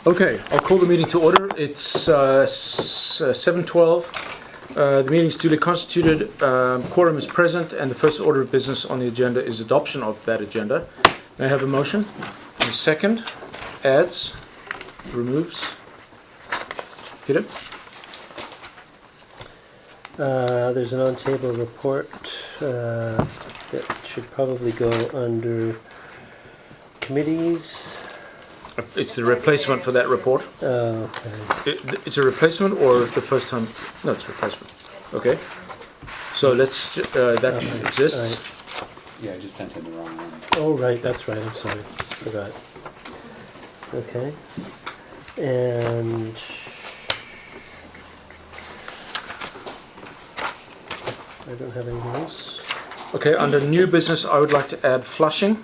Okay, I'll call the meeting to order. It's 7:12. The meeting is duly constituted. Quorum is present, and the first order of business on the agenda is adoption of that agenda. May I have a motion? And a second. Adds, removes. Peter? There's an on-table report that should probably go under committees. It's the replacement for that report. Okay. It's a replacement or the first time? No, it's replacement. Okay. So let's, that exists. Right. Yeah, I just sent in the wrong one. Oh, right, that's right. I'm sorry. Forgot. Okay. And I don't have anything else. Okay, under new business, I would like to add flushing.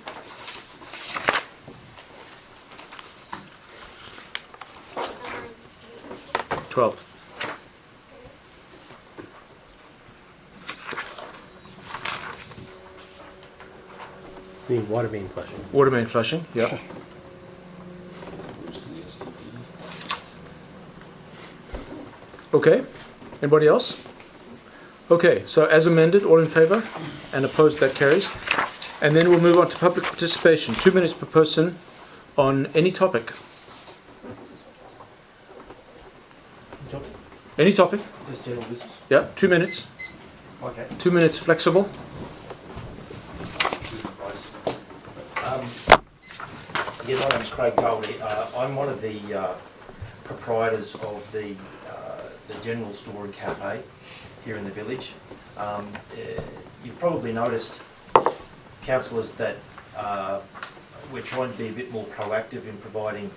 You mean water main flushing? Water main flushing, yeah. Okay, anybody else? Okay, so as amended, all in favour? And opposed, that carries. And then we'll move on to public participation. 2 minutes per person on any topic. Any topic? Just general business. Yeah, 2 minutes. Okay. 2 minutes flexible. Yeah, my name's Craig Goldie. I'm one of the proprietors of the general store and cafe here in the village. You've probably noticed, councillors, that we're trying to be a bit more proactive in providing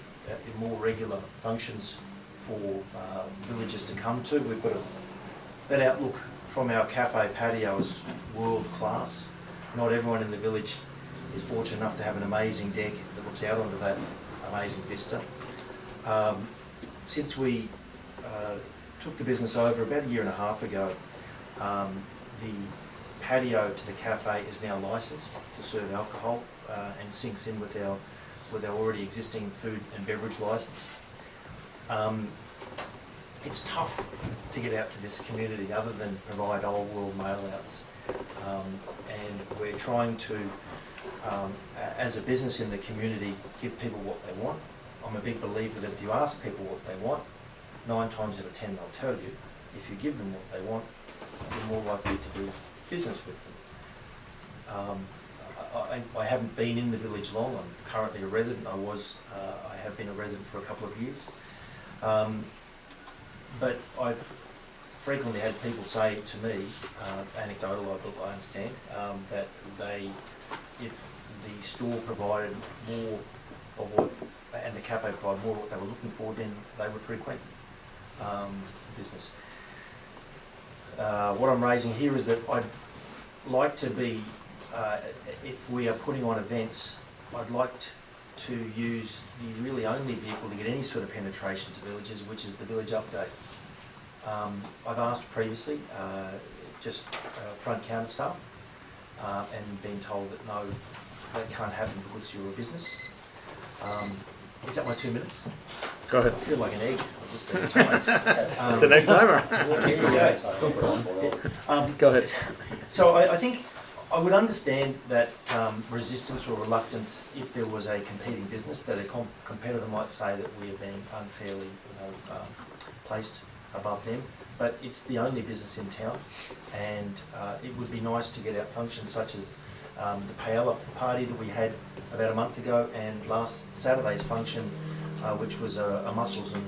more regular functions for villagers to come to. We've got that outlook from our cafe patio is world class. Not everyone in the village is fortunate enough to have an amazing deck that looks out onto that amazing vista. Since we took the business over about 1.5 years ago, the patio to the cafe is now licensed to serve alcohol and syncs in with our already existing food and beverage license. It's tough to get out to this community other than provide old world mail outs, and we're trying to, as a business in the community, give people what they want. I'm a big believer that if you ask people what they want, 9 times out of 10 they'll tell you. If you give them what they want, you're more likely to do business with them. I haven't been in the village long. I'm currently a resident. I have been a resident for a couple of years. But I've frequently had people say to me, anecdotal I understand, that if the store provided more of what, and the cafe provided more of what they were looking for, then they would frequent the business. What I'm raising here is that I'd like to be, if we are putting on events, I'd like to use the really only vehicle to get any sort of penetration to villages, which is the village update. I've asked previously, just front counter staff, and been told that no, that can't happen because you're a business. Is that my 2 minutes? Go ahead. I feel like an egg. I've just been timed. It's an egg timer. Here we go. Go ahead. So I think I would understand that resistance or reluctance if there was a competing business, that a competitor might say that we are being unfairly, placed above them. But it's the only business in town, and it would be nice to get out functions such as the paella party that we had about a month ago, and last Saturday's function, which was a mussels and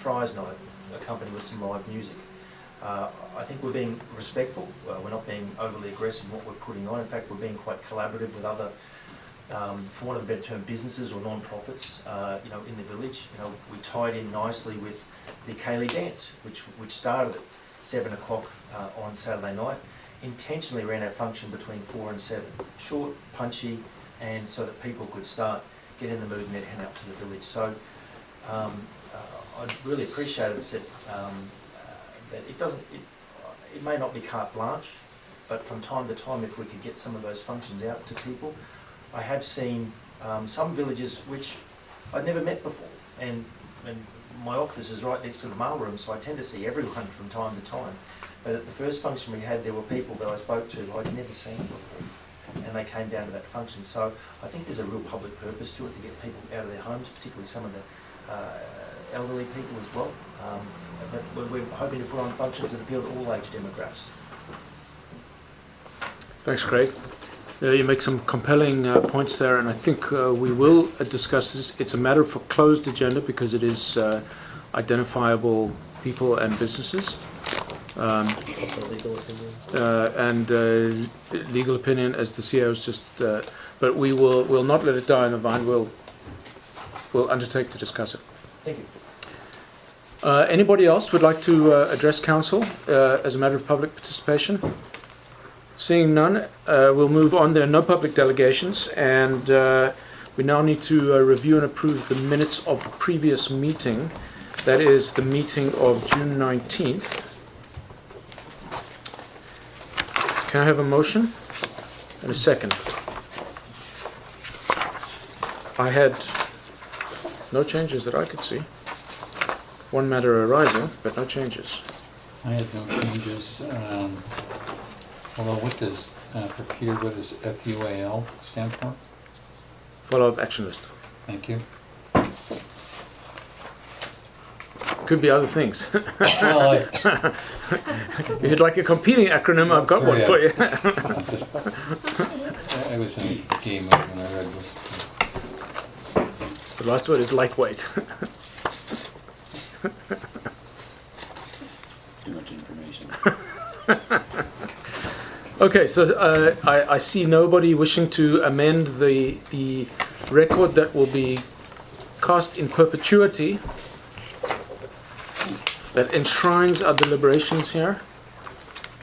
fries night, accompanied with some live music. I think we're being respectful. We're not being overly aggressive in what we're putting on. In fact, we're being quite collaborative with other, for want of a better term, businesses or non-profits, in the village. We tied in nicely with the Kaylee dance, which started at 7 o'clock on Saturday night. Intentionally ran our function between 4 and 7. Short, punchy, and so that people could get in the mood and then head out to the village. So I'd really appreciate it that it may not be carte blanche, but from time to time, if we could get some of those functions out to people. I have seen some villages which I'd never met before, and my office is right next to the mail room, so I tend to see everyone from time to time. But at the first function we had, there were people that I spoke to I'd never seen before, and they came down to that function. So I think there's a real public purpose to it, to get people out of their homes, particularly some of the elderly people as well. But we're hoping to put on functions that appeal to all age demographics. Thanks, Craig. You make some compelling points there, and I think we will discuss this. It's a matter for closed agenda because it is identifiable people and businesses. Also legal opinion. And legal opinion, as the CEO's just. But we'll not let it die on the vine. We'll undertake to discuss it. Thank you. Anybody else would like to address council as a matter of public participation? Seeing none, we'll move on. There are no public delegations, and we now need to review and approve the minutes of the previous meeting. That is the meeting of June 19th. Can I have a motion and a second? I had no changes that I could see. One matter arising, but no changes. I had no changes. Although what does, for Peter, what does FUAL stand for? Follow-up action list. Thank you. Could be other things. Well, If you'd like a competing acronym, I've got one for you. I was in a game when I read this. The last word is lightweight. Too much information. Okay, so I see nobody wishing to amend the record that will be cast in perpetuity that enshrines our deliberations here.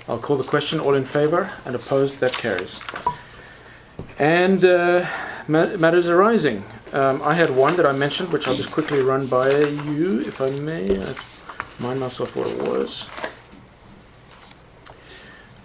I'll call the question. All in favour, and opposed, that carries. And matters arising. I had one that I mentioned, which I'll just quickly run by you, if I may. I remind myself what it was.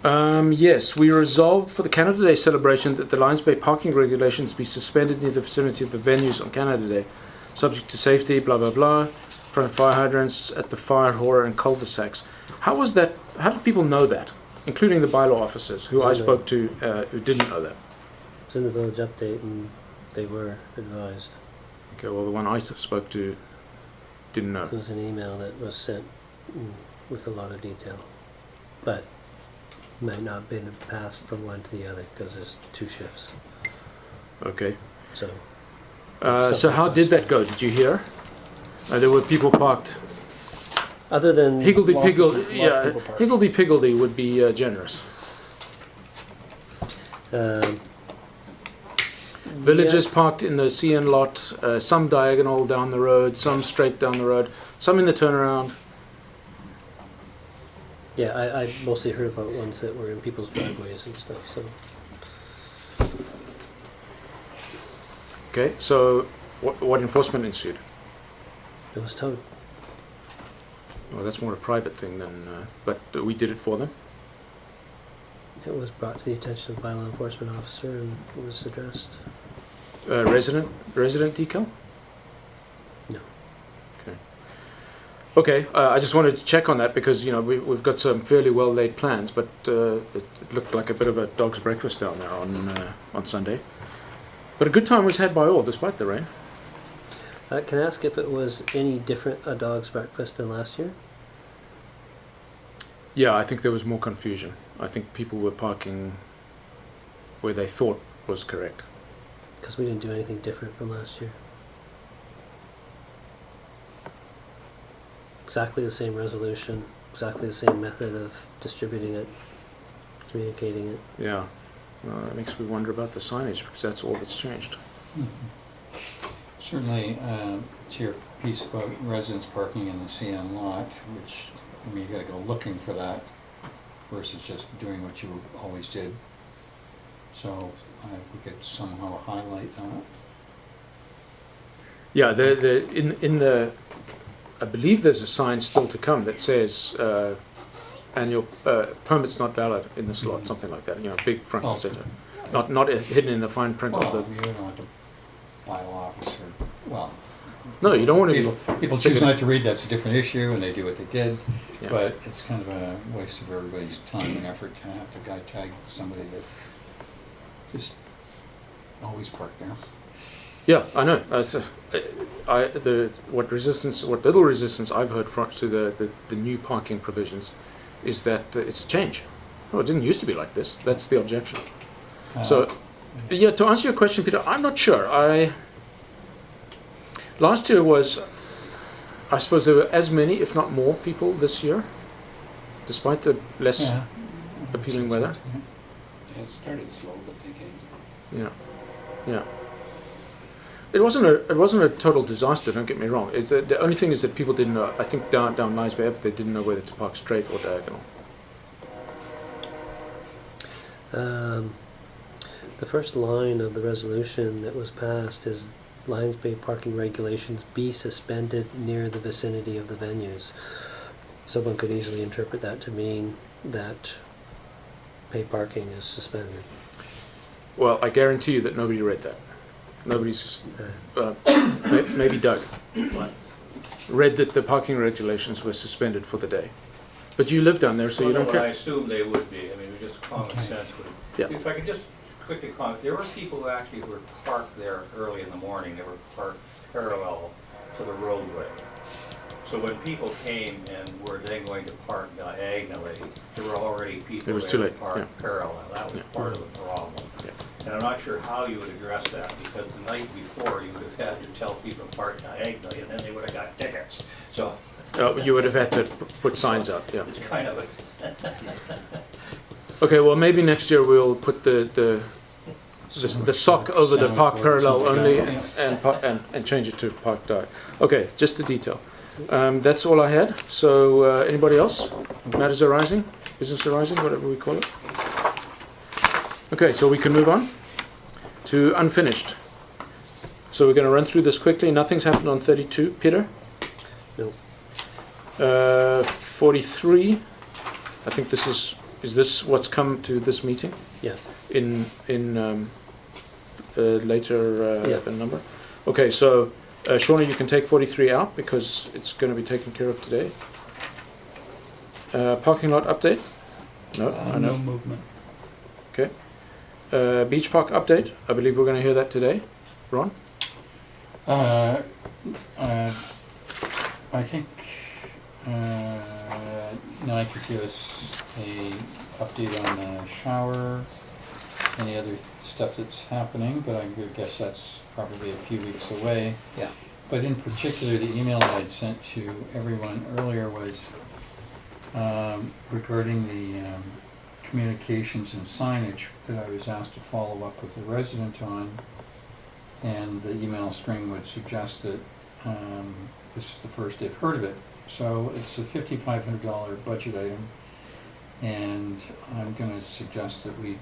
Yes, we resolved for the Canada Day celebration that the Lions Bay parking regulations be suspended near the vicinity of the venues on Canada Day, subject to safety, blah, blah, blah, front of fire hydrants, at the fire hall and cul-de-sacs. How was that? How did people know that, including the bylaw officers, who I spoke to, who didn't know that? It was in the village update, and they were advised. Okay, well, the one I spoke to didn't know. It was an email that was sent with a lot of detail, but might not have been passed from one to the other because there's two shifts. Okay. So. So how did that go? Did you hear? There were people parked. Other than Higgledy-piggledy, lots of yeah, people parked. higgledy-piggledy would be generous. Villagers parked in the CN lot, some diagonal down the road, some straight down the road, some in the turnaround. Yeah, I mostly heard about ones that were in people's driveways and stuff. So Okay, so what enforcement ensued? it was towed. Well, that's more a private thing than, but we did it for them. It was brought to the attention of the bylaw enforcement officer and it was addressed. Resident decal? No. Okay, I just wanted to check on that because, you know, we've got some fairly well laid plans, but it looked like a bit of a dog's breakfast down there on Sunday. But a good time was had by all, despite the rain. Can I ask if it was any different a dog's breakfast than last year? Yeah, I think there was more confusion. I think people were parking where they thought was correct. Because we didn't do anything different from last year. Exactly the same resolution, exactly the same method of distributing it, communicating it. Yeah, it makes me wonder about the signage because that's all that's changed. Certainly, to your piece about residents parking in the CN lot, which, I mean, you gotta go looking for that versus just doing what you always did. So, if we could somehow highlight that. Yeah, in the I believe there's a sign still to come that says annual permit's not valid in this lot, something like that. You know, big front and center, not hidden in the fine print of Well, the. you don't want the bylaw officer, well, No, you don't want to. People choose not to read, that's a different issue, and they do what they did. Yeah. But it's kind of a waste of everybody's time and effort to have the guy tag somebody that just always park there. Yeah, I know. What little resistance I've heard to the new parking provisions is that it's a change. Oh, it didn't used to be like this. That's the objection. So, yeah, to answer your question, Peter, I'm not sure. Last year was, I suppose there were as many, if not more, people this year, despite the less appealing weather. Yeah, it started slow, but they came. Yeah, yeah. It wasn't a total disaster. Don't get me wrong. The only thing is that people didn't know. I think down Nice Bay, they didn't know whether to park straight or diagonal. The first line of the resolution that was passed is Lions Bay parking regulations be suspended near the vicinity of the venues. Someone could easily interpret that to mean that paid parking is suspended. Well, I guarantee you that nobody read that. Nobody's, maybe Doug, read that the parking regulations were suspended for the day. But you live down there, so you don't I care. assume they would be. I mean, just common sense would. Yeah. If I could just quickly comment, there were people who actually were parked there early in the morning. They were parked parallel to the roadway. So when people came and were then going to park diagonally, there were already people It was there too late, parked yeah. parallel. That was part of the problem. Yeah. And I'm not sure how you would address that, because the night before, you would have had to tell people to park diagonally, and then they would have got tickets. So You would have had to put signs up, yeah. it's kind of a, Okay, well, maybe next year we'll put the sock over the park parallel only and change it to park diagonal. Okay, just the detail. That's all I had. So anybody else? Matters arising? Business arising? Whatever we call it. Okay, so we can move on to unfinished. So we're going to run through this quickly. Nothing's happened on 32. Peter? No. 43. I think this is this what's come to this meeting? Yeah. In later Yeah. number? Okay, so Shauna, you can take 43 out because it's going to be taken care of today. Parking lot update? No, I know. No movement. Okay. Beach park update. I believe we're going to hear that today. Ron? I think Nye could give us a update on the shower, any other stuff that's happening, but I guess that's probably a few weeks away. Yeah. But in particular, the email that I'd sent to everyone earlier was regarding the communications and signage that I was asked to follow up with the resident on, and the email string would suggest that this is the first they've heard of it. So it's a $5,500 budget item, and I'm going to suggest that we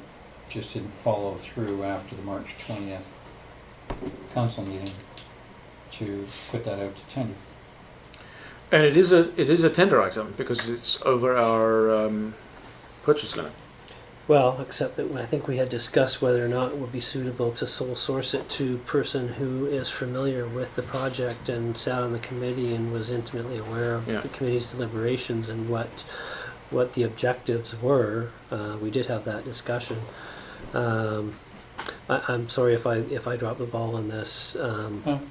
just didn't follow through after the March 20th council meeting to put that out to tender. And it is a tender item because it's over our purchase limit. Well, except that I think we had discussed whether or not it would be suitable to sole source it to a person who is familiar with the project and sat on the committee and was intimately aware of the committee's deliberations and what the objectives were. We did have that discussion. I'm sorry if I dropped the ball on this. I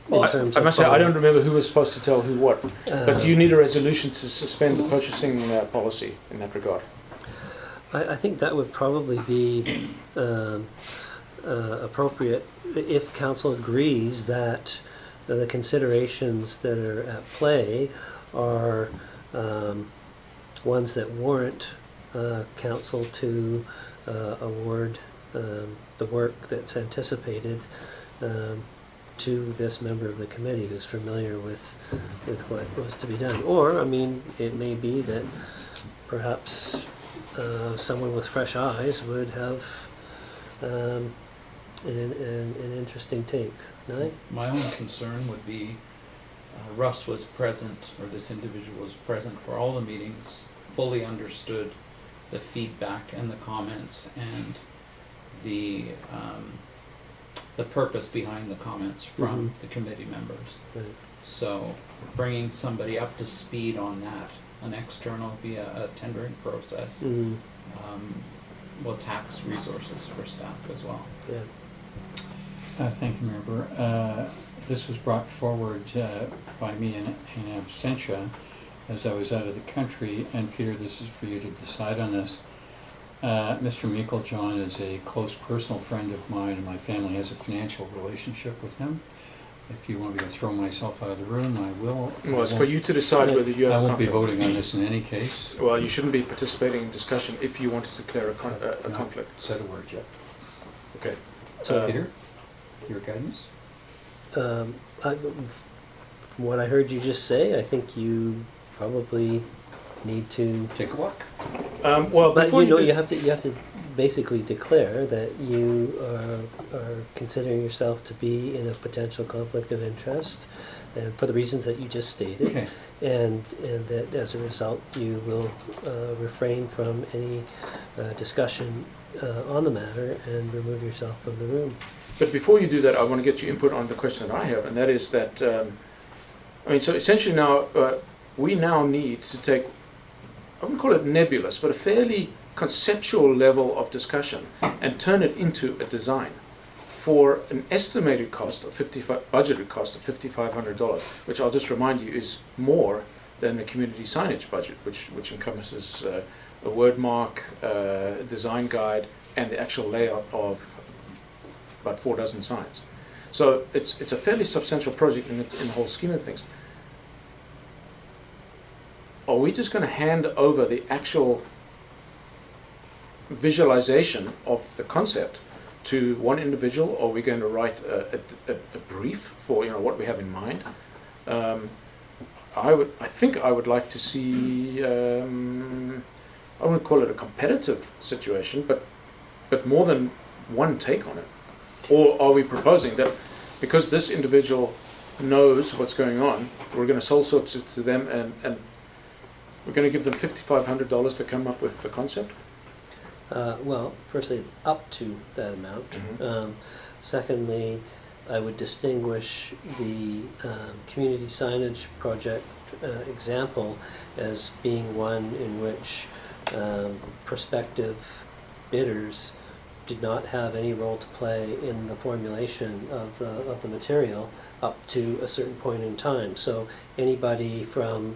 must say I don't remember who was supposed to tell who what. But do you need a resolution to suspend the purchasing policy in that regard? I think that would probably be appropriate if council agrees that the considerations that are at play are ones that warrant council to award the work that's anticipated to this member of the committee who's familiar with what was to be done. Or, I mean, it may be that perhaps someone with fresh eyes would have an interesting take. No? My only concern would be Russ was present, or this individual was present for all the meetings, fully understood the feedback and the comments and the purpose behind the comments from the committee members. Right. So bringing somebody up to speed on that, an external via a tendering process, Mm, will tax resources for staff as well. yeah. Thank you, Member. This was brought forward by me in absentia as I was out of the country, and Peter, this is for you to decide on this. Mr. Meiklejohn is a close personal friend of mine, and my family has a financial relationship with him. If you want me to throw myself out of the room, I will. Well, it's for you to decide whether you have I a won't be conflict. voting on this in any case. Well, you shouldn't be participating in discussion if you want to declare a No, conflict. Said a word yet. Okay. So, Um, Peter, your guidance? From what I heard you just say, I think you probably need to. Take a walk. Well, But before you know, do- you have to basically declare that you are considering yourself to be in a potential conflict of interest, and for the reasons that you just stated, Okay. and that as a result you will refrain from any discussion on the matter and remove yourself from the room. But before you do that, I want to get your input on the question that I have, and that is that, so essentially now, we now need to take, I wouldn't call it nebulous, but a fairly conceptual level of discussion and turn it into a design for an estimated cost of budgeted cost of $5,500, which I'll just remind you is more than the community signage budget, which encompasses a word mark, design guide, and the actual layout of about 4 dozen signs. So it's a fairly substantial project in the whole scheme of things. Are we just going to hand over the actual visualization of the concept to one individual, or are we going to write a brief for what we have in mind? I think I would like to see, I wouldn't call it a competitive situation, but more than one take on it. Or are we proposing that because this individual knows what's going on, we're going to sole source it to them and we're going to give them $5,500 to come up with the concept? Well, firstly, it's up to that amount. Mhm. Secondly, I would distinguish the community signage project example as being one in which prospective bidders did not have any role to play in the formulation of the material up to a certain point in time. So anybody from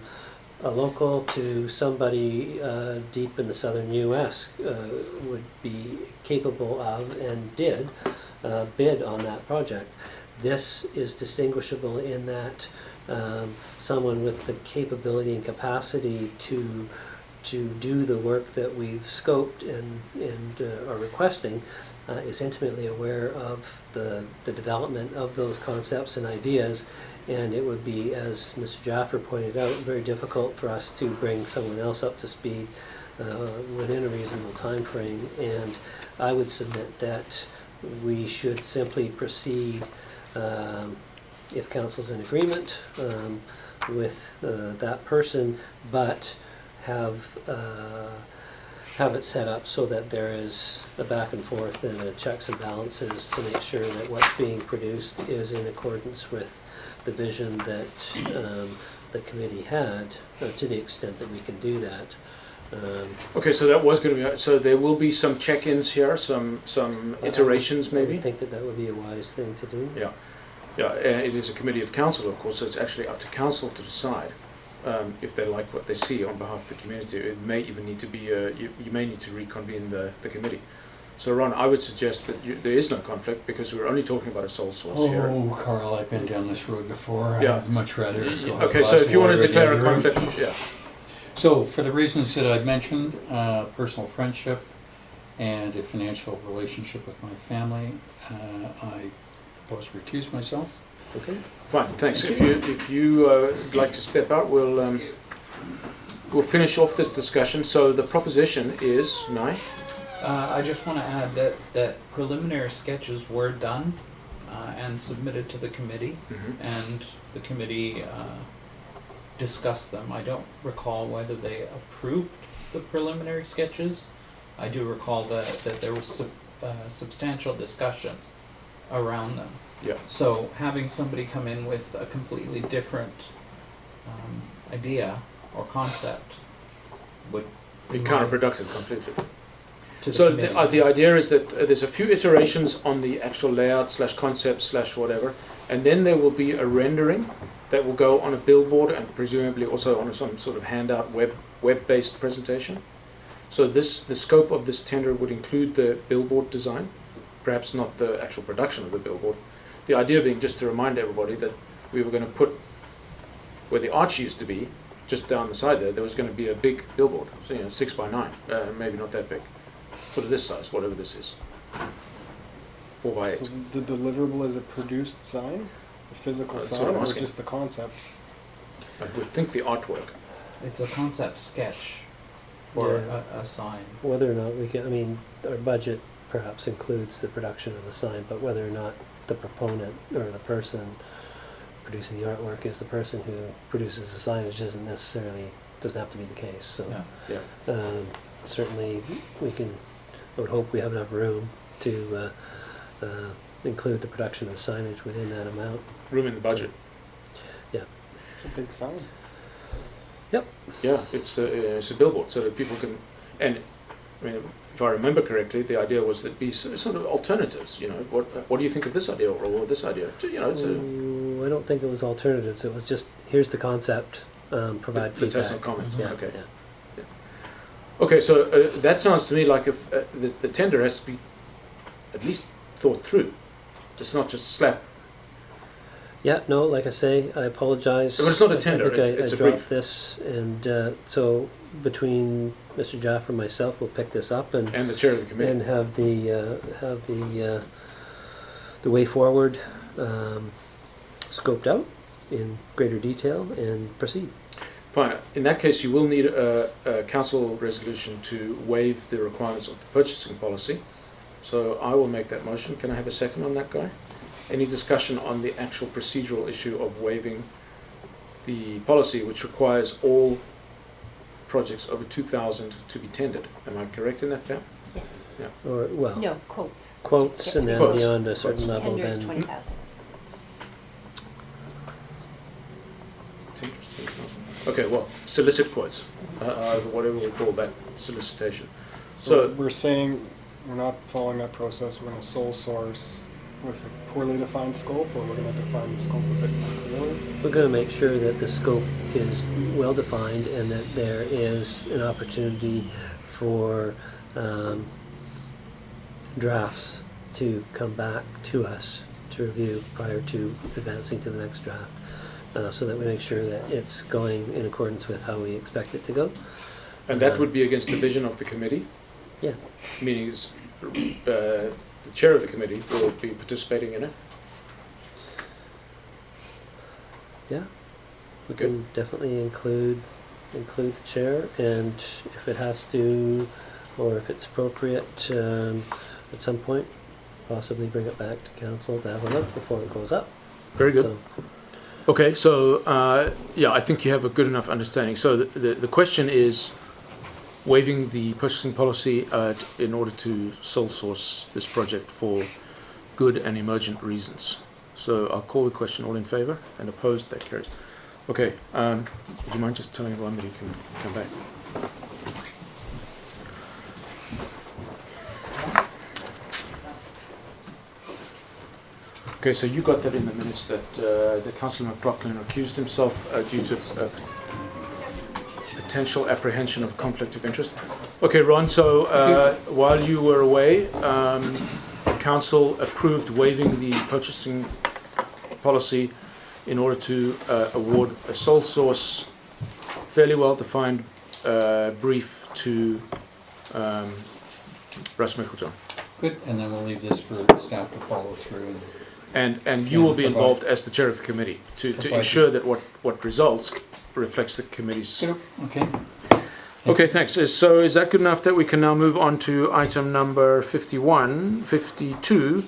a local to somebody deep in the southern U.S. Would be capable of and did bid on that project. This is distinguishable in that someone with the capability and capacity to do the work that we've scoped and are requesting is intimately aware of the development of those concepts and ideas, and it would be, as Mr. Jaffer pointed out, very difficult for us to bring someone else up to speed within a reasonable time frame. And I would submit that we should simply proceed, if council's in agreement, with that person, but have it set up so that there is a back and forth and a checks and balances to make sure that what's being produced is in accordance with the vision that the committee had, to the extent that we can do that. Okay, so that was going to be, so there will be some check-ins here, some iterations I maybe? would think that that would be a wise thing to do. Yeah, yeah, and it is a committee of council, of course, so it's actually up to council to decide if they like what they see on behalf of the community. It may even need to be, you may need to reconvene the committee. So Ron, I would suggest that there is no conflict because we're only talking about a sole source here. Oh, Carl, I've been down this road before. Yeah. I'd much rather go have a Okay, so glass if of you want water to at the declare end a of the road. conflict, yeah. So, for the reasons that I've mentioned, personal friendship and a financial relationship with my family, I propose to recuse myself. Okay. Fine, thanks. If you would like to step out, we'll finish off this discussion. So the proposition is, Nye? I just want to add that preliminary sketches were done and submitted to the committee, and the committee discussed them. I don't recall whether they approved the preliminary sketches. I do recall that there was substantial discussion around them. Yeah. So having somebody come in with a completely different idea or concept would Be counterproductive completely. to the So committee. the idea is that there's a few iterations on the actual layout slash concept slash whatever, and then there will be a rendering that will go on a billboard and presumably also on some sort of handout web-based presentation. So the scope of this tender would include the billboard design, perhaps not the actual production of the billboard. The idea being just to remind everybody that we were going to put where the arch used to be, just down the side there was going to be a big billboard, so, 6x9, maybe not that big, sort of this size, whatever this is, 4x8. So the deliverable is a produced sign, a physical That's sign, what I'm or asking. just the concept? I would think the artwork. It's a concept sketch for Yeah. a sign. Whether or not we can, I mean, our budget perhaps includes the production of the sign, but whether or not the proponent or the person producing the artwork is the person who produces the signage doesn't have to be the case, so. Yeah. Yeah. Certainly, I would hope we have enough room to include the production of signage within that amount. Room in the budget. It's a big sign. Yeah, it's a billboard so that people can, and I mean, if I remember correctly, the idea was that be sort of alternatives. What do you think of this idea or this idea? It's a I don't think it was alternatives. It was just, here's the concept, provide let's have feedback. some comments. Yeah, Okay. yeah. Okay, so that sounds to me like if the tender has to be at least thought through. It's not just slap. Yeah, no, like I say, I apologize. But it's not a I tender, think it's I a dropped brief. this, and so between Mr. Jaffe and myself, we'll pick this up and And the chair of the committee. have the way forward scoped out in greater detail and proceed. Fine. In that case, you will need a council resolution to waive the requirements of the purchasing policy. So I will make that motion. Can I have a second on that, guy? Any discussion on the actual procedural issue of waiving the policy, which requires all projects over 2,000 to be tendered? Am I correct in that, Pam? Yes. Or, well, No, quotes. quotes, Just and then Quotes. beyond a certain Quotes. level, Tenders, then 20,000. Okay, well, solicit quotes, whatever we call that, solicitation. So So- we're saying we're not following that process, we're gonna sole source with a poorly defined scope, or we're gonna define the scope a bit more clearly? we're going to make sure that the scope is well defined and that there is an opportunity for drafts to come back to us to review prior to advancing to the next draft, so that we make sure that it's going in accordance with how we expect it to go. And that would be against the vision of the committee? Yeah. Meaning the chair of the committee will be participating in it? Yeah, we Good. can definitely include the chair, and if it has to, or if it's appropriate, at some point, possibly bring it back to council to have a look before it goes up. Very good. So, Okay, so, yeah, I think you have a good enough understanding. So the question is waiving the purchasing policy in order to sole source this project for good and emergent reasons. So I'll call the question. All in favour? And opposed? That carries. Okay, would you mind just telling everyone that he can come back? Okay, so you got that in the minutes that Councillor McLaughlin recused himself due to potential apprehension of conflict of interest. Okay, Ron, so while you were away, the council approved waiving the purchasing policy in order to award a sole source, fairly well-defined brief to Russ Micheljohn. Good, and then we'll leave this for staff to follow through. And you Yeah, will be provide- involved as the chair of the committee to Provide- ensure that what results reflects the committee's. Okay. Okay, thanks. So is that good enough that we can now move on to item number 52,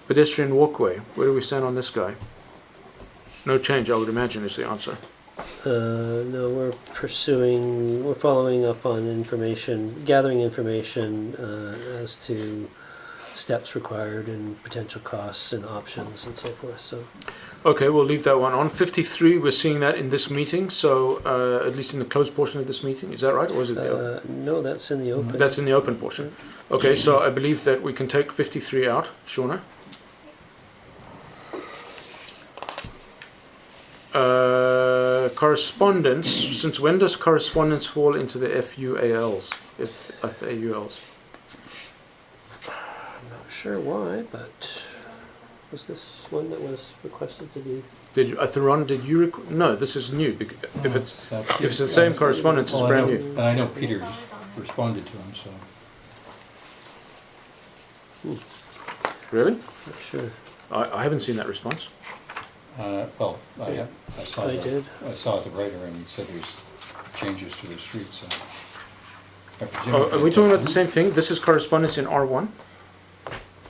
pedestrian walkway? Where do we stand on this guy? No change, I would imagine, is the answer. no, we're following up on gathering information as to steps required and potential costs and options and so forth, so. Okay, we'll leave that one on. 53, we're seeing that in this meeting, so at least in the closed portion of this meeting. Is that right, or is it the open? No, that's in the open. That's in the open portion. Okay, so I believe that we can take 53 out. Shauna? Correspondence. Since when does correspondence fall into the FUALs? FAULs? I'm not sure why, but was this one that was requested to be? Theron, did you no, this is new. If it's the Yeah, same correspondence, it's well, brand I know, new. and I know Peter responded to him, so. Really? Not sure. I haven't seen that response. Well, I saw I did. I saw the writer and he said there's changes to the street, so. I presume Oh, are we that- talking about the same thing? This is correspondence in R1?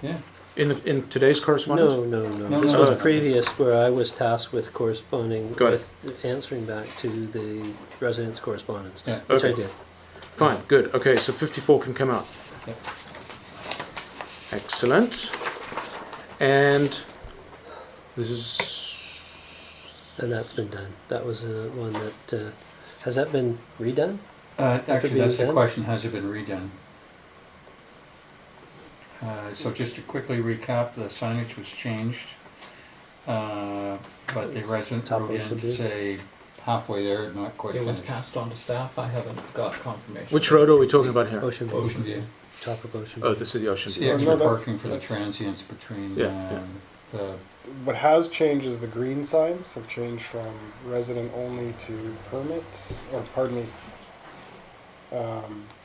Yeah, In today's correspondence? No. No, This no, was no. previous where I was tasked with corresponding, Got it. with answering back to the residents' correspondence, yeah. which I Okay. did. Fine, good. Okay, so 54 can come out. Yep. Excellent. And this is... And that's been done. That was one that, has that been redone? Actually, being that's the done? question, has it been redone? So just to quickly recap, the signage was changed, but the resident Top wrote one in should to be. say halfway there, not quite It was finished. passed on to staff, I haven't got confirmation. Which road are we talking about here? Ocean View. Ocean View. Top of Ocean Oh, View. this is the Ocean It's View. the Well, extra no, that's- parking for the that's- transients between Yeah. the, What has changed is the green signs have changed from resident only to permit, or pardon me,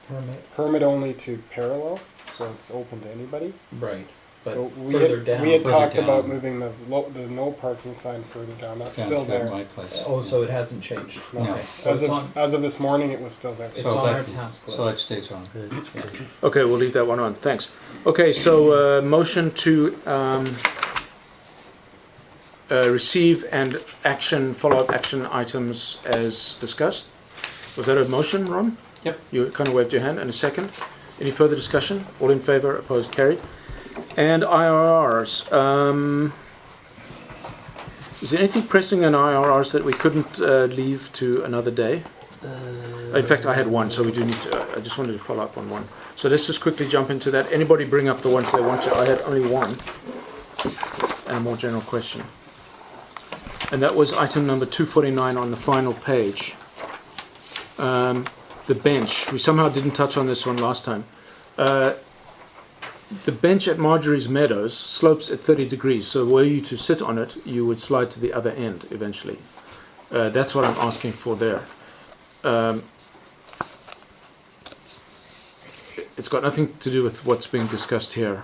Permit, permit only to parallel, so it's open to anybody. right, but we further had, down. we had Further talked about down. moving the no parking sign further down. That's down still to there. my place. Oh, so it hasn't changed? No. Okay, so As it's on, of this morning, it was still there. it's So on our that- task list. So that stays on. Good. Okay, we'll leave that one on. Thanks. Okay, so motion to receive and action, follow-up action items as discussed. Was that a motion, Ron? Yep. You kind of waved your hand. And a second. Any further discussion? All in favour, opposed, carried. And IRRs. Is there anything pressing in IRRs that we couldn't leave to another day? In fact, I had one, so we do need to. I just wanted to follow up on one. So let's just quickly jump into that. Anybody bring up the ones they want to? I had only one, and a more general question. And that was item number 249 on the final page. The bench. We somehow didn't touch on this one last time. The bench at Marjorie's Meadows slopes at 30 degrees, so were you to sit on it, you would slide to the other end eventually. That's what I'm asking for there. It's got nothing to do with what's being discussed here.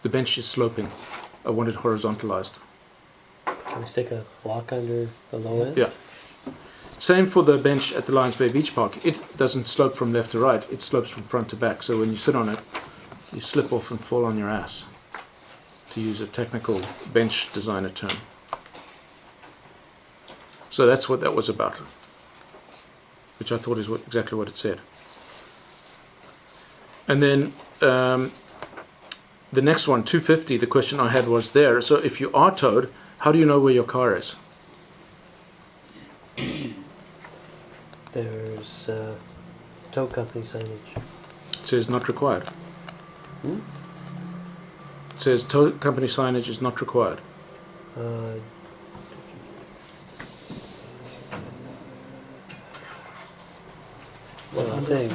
The bench is sloping. I want it horizontalized. Can we stick a block under the low end? Yeah. Same for the bench at the Lions Bay Beach Park. It doesn't slope from left to right, it slopes from front to back. So when you sit on it, you slip off and fall on your ass, to use a technical bench designer term. So that's what that was about, which I thought is exactly what it said. And then the next one, 250, the question I had was there. So if you are towed, how do you know where your car is? There's tow company signage. It says not required. Hmm? It says tow company signage is not required. Uh, well, I'm saying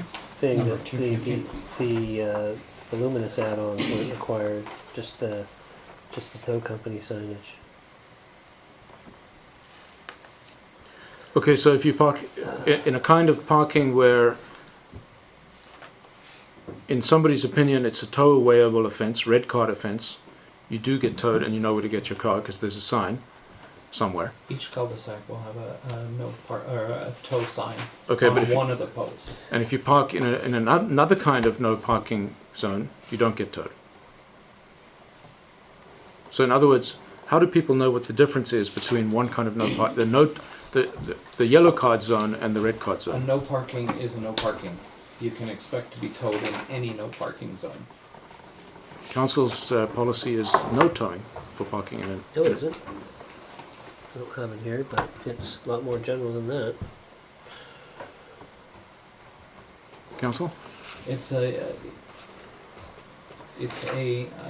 Number that 250. the luminous add-ons weren't required, just the tow company signage. Okay, so if you park in a kind of parking where, in somebody's opinion, it's a tow-awayable offence, red card offence, you do get towed and you know where to get your car because there's a sign somewhere. Each cul-de-sac will have a no part, or a tow sign Okay, on but if you, one of the posts. and if you park in another kind of no parking zone, you don't get towed. So in other words, how do people know what the difference is between one kind of no park, the yellow card zone and the red card A zone? no parking is a no parking. you can expect to be towed in any no parking zone. Council's policy is no towing for parking in it. No, it isn't. I don't have it here, but it's a lot more general than that. Council? It's a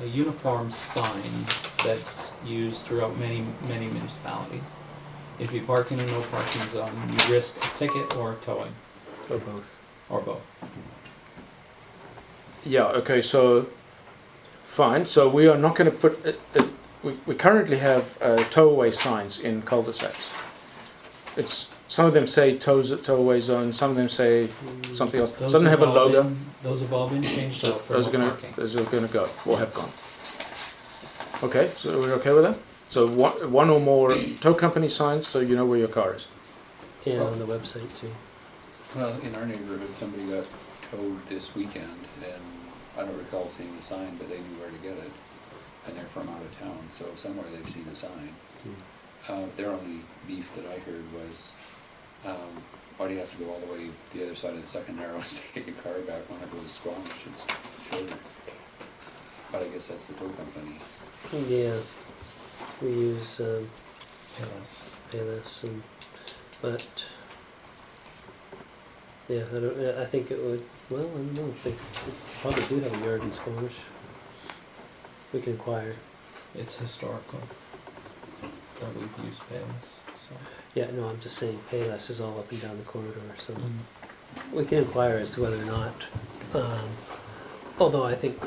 uniform sign that's used throughout many municipalities. If you park in a no parking zone, you risk a ticket or towing, Or both. or both. Yeah, okay, so, fine, so we are not going to put, we currently have tow-away signs in cul-de-sacs. Some of them say tow-away zone, some of them say something else, some of them have a logo. Those have all been changed out for Those no are parking. going to go, or have gone. Okay, so we're okay with that? So one or more tow company signs, so you know where your car is. And on the website too. Well, in our neighborhood, somebody got towed this weekend, and I don't recall seeing a sign, but they knew where to get it, and they're from out of town, so somewhere they've seen a sign. Their only beef that I heard was, why do you have to go all the way the other side of the second narrows to get your car back when it goes Squamish? It's shorter. But I guess that's the tow company. Yeah, we use Yes. Payless, but yeah, I think it would. Well, I don't know. They probably do have a yard in Squamish. We can inquire. It's historical that we've used Payless, so. Yeah, no, I'm just saying Payless is all up and down the corridor, so we can inquire as to whether or not. Although I think,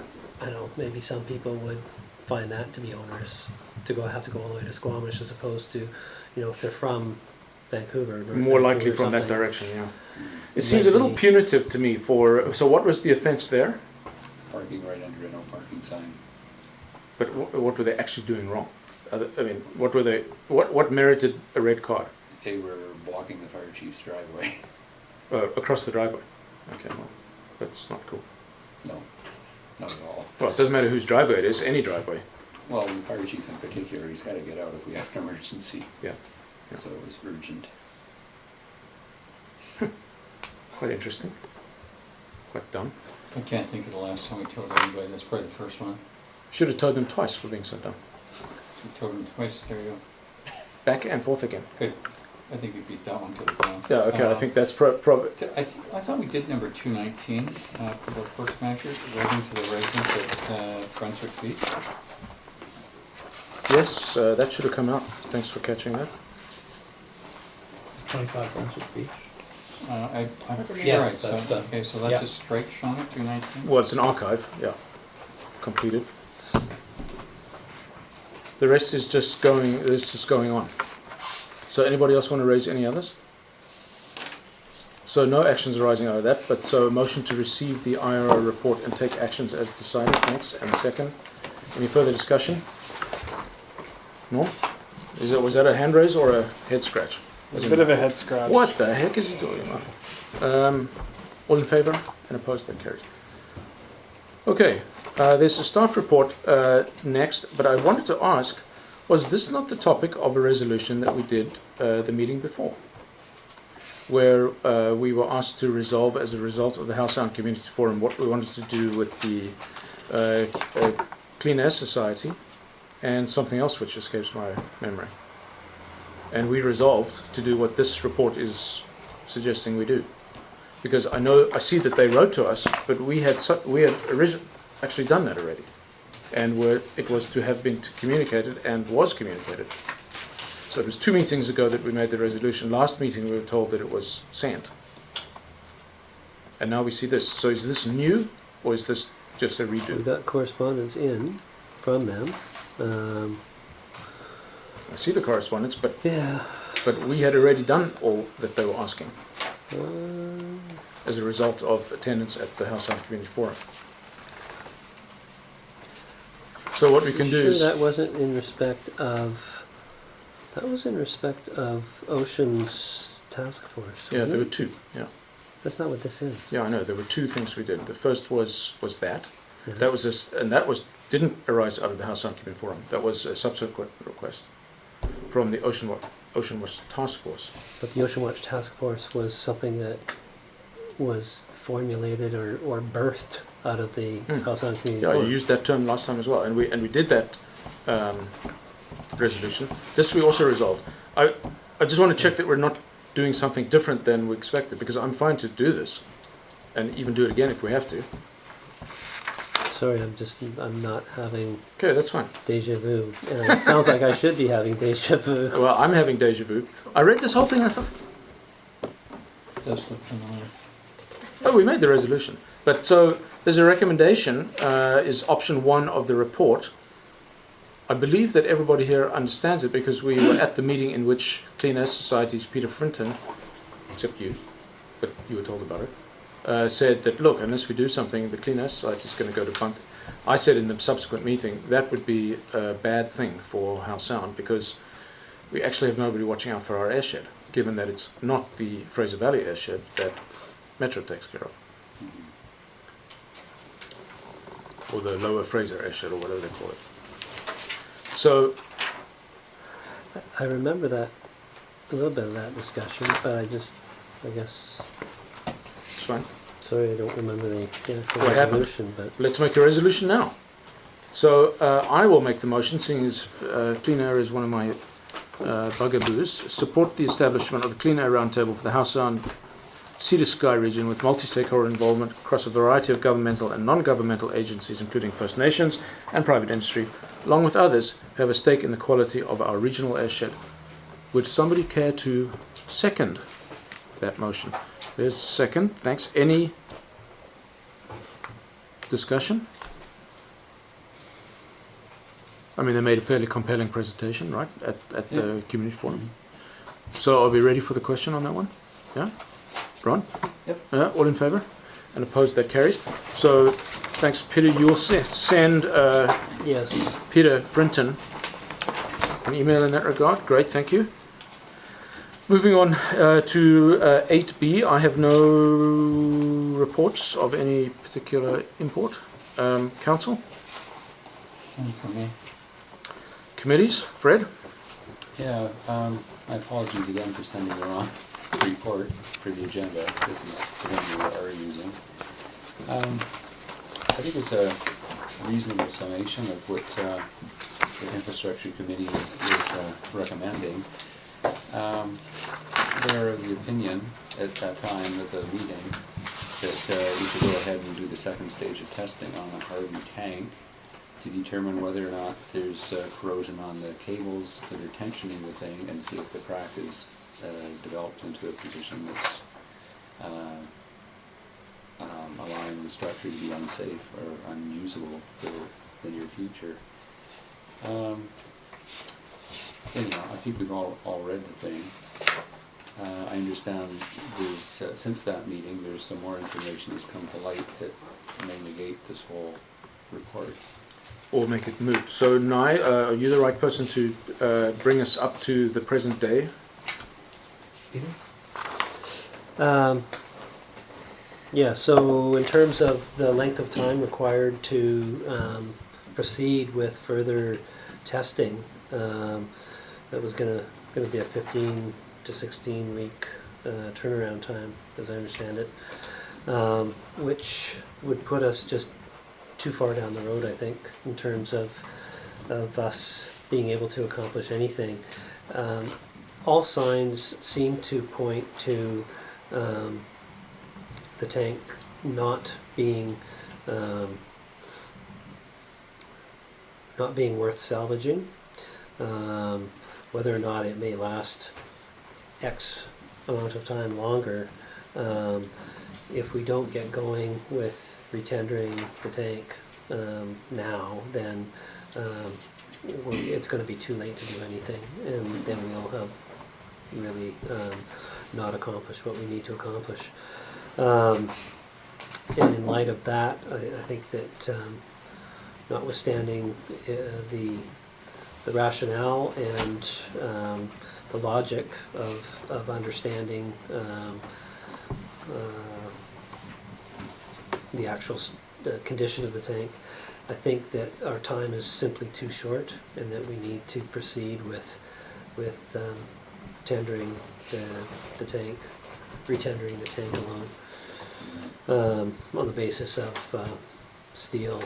I don't know, maybe some people would find that to be onerous to have to go all the way to Squamish as opposed to, if they're from Vancouver. North More Vancouver likely or from that something. direction, yeah. It It seems a might little be- punitive to me so what was the offence there? Parking right under a no parking sign. But what were they actually doing wrong? I mean, what merited a red card? They were blocking the fire chief's driveway. Across the driveway? Okay, well, that's not cool. No, not at all. Well, it doesn't matter whose driveway it is, any driveway. Well, the fire chief in particular, he's gotta get out if we have an emergency. Yeah. Yeah. So it was urgent. Quite interesting. Quite dumb. I can't think of the last time we towed anybody, that's probably the first one. Should have told them twice for being so dumb. We towed them twice, there you Back and forth again. go. Good. I think we beat that one to the ground. Yeah, okay, I think that's probably... I thought we did number 219, for the first measures, writing to the residents at Brunswick Beach. Yes, that should have come out. Thanks for catching that. 25 Brunswick Beach. I'm That's sure a I Yes, saw- that's done. Okay, so that's Yeah. a strike, Shauna, 219? Well, it's an archive, yeah. Completed. The rest is just going on. So anybody else want to raise any others? So no actions arising out of that, but so a motion to receive the IRO report and take actions as decided, thanks. And a second. Any further discussion? No? Was that a hand raise or a head scratch? It's a bit of a head scratch. What the heck is he talking about? All in favour and opposed, that carries. Okay, there's a staff report next, but I wanted to ask, was this not the topic of a resolution that we did the meeting before? Where we were asked to resolve as a result of the House Sound Community Forum what we wanted to do with the Clean Air Society and something else which escapes my memory. And we resolved to do what this report is suggesting we do. Because I see that they wrote to us, but we had actually done that already. And it was to have been communicated and was communicated. So it was 2 meetings ago that we made the resolution. Last meeting we were told that it was sent. And now we see this. So is this new or is this just a We redo? got correspondence in from them. I see the correspondence, but Yeah. we had already done all that they were asking Um, as a result of attendance at the House Sound Community Forum. So what we can do sure is... that wasn't in respect of. That was in respect of Ocean's task force. Yeah, wasn't there were it? 2, yeah. That's not what this is. Yeah, I know, there were 2 things we did. The first was that. Yeah. That was didn't arise out of the House Sound Community Forum. That was a subsequent request from the Ocean Watch Task Force. But the Ocean Watch task force was something that was formulated or birthed out of the Mm. House on Community Yeah, you Forum. used that term last time as well, and we did that resolution. This we also resolved. I just want to check that we're not doing something different than we expected, because I'm fine to do this, and even do it again if we have to. Sorry, I'm not having Okay, that's fine. deja vu. It sounds like I should be having deja vu. Well, I'm having deja vu. I read this whole thing and I thought, Does look familiar. oh, we made the resolution. But so there's a recommendation, is option 1 of the report. I believe that everybody here understands it because we were at the meeting in which Clean Air Society's Peter Frinton, except you, but you were told about it, said that, look, unless we do something, the Clean Air Society is going to go to punt. I said in the subsequent meeting that would be a bad thing for Howe Sound because we actually have nobody watching out for our airshed, given that it's not the Fraser Valley airshed that Metro takes care of. Or the Lower Fraser airshed, or whatever they call it. So, I remember that, a little bit of that discussion, but I guess, it's fine. sorry, I don't remember the actual What happened? resolution, but Let's make a resolution now. So, I will make the motion, seeing as clean air is one of my bugaboos. Support the establishment of a clean air roundtable for the Howe Sound Sea to Sky region with multi-stakeholder involvement across a variety of governmental and non-governmental agencies, including First Nations and private industry, along with others who have a stake in the quality of our regional airshed. Would somebody care to second that motion? There's a second. Thanks. Any discussion? I mean, they made a fairly compelling presentation, right, at the community forum. So are we ready for the question on that one? Yeah? Ron? Yep. All in favour? And opposed, that carries. So, thanks, Peter. You'll send yes. Peter Frinton an email in that regard. Great, thank you. Moving on to 8B, I have no reports of any particular import. Council? One for me. Committees? Fred? Yeah, my apologies again for sending the wrong report for the agenda. This is the one we are using. I think it's a reasonable summation of what the Infrastructure Committee is recommending. They're of the opinion at that time of the meeting that we should go ahead and do the second stage of testing on the hardened tank to determine whether or not there's corrosion on the cables that are tensioning the thing and see if the crack is developed into a position that's allowing the structure to be unsafe or unusable for the near future. Anyhow, I think we've all read the thing. I understand there's, since that meeting, there's some more information that's come to light that may negate this whole report. Or make it moot. So, Nai, are you the right person to bring us up to the present day? Peter? Yeah, so in terms of the length of time required to proceed with further testing, that was gonna be a 15 to 16 week turnaround time, as I understand it, which would put us just too far down the road, I think, in terms of us being able to accomplish anything. All signs seem to point to the tank not being worth salvaging. Whether or not it may last X amount of time longer, if we don't get going with retendering the tank now, then it's going to be too late to do anything, and then we'll have really not accomplished what we need to accomplish. And in light of that, I think that notwithstanding the rationale and the logic of understanding the actual condition of the tank, I think that our time is simply too short, and that we need to proceed with tendering the tank, retendering the tank alone. on the basis of steel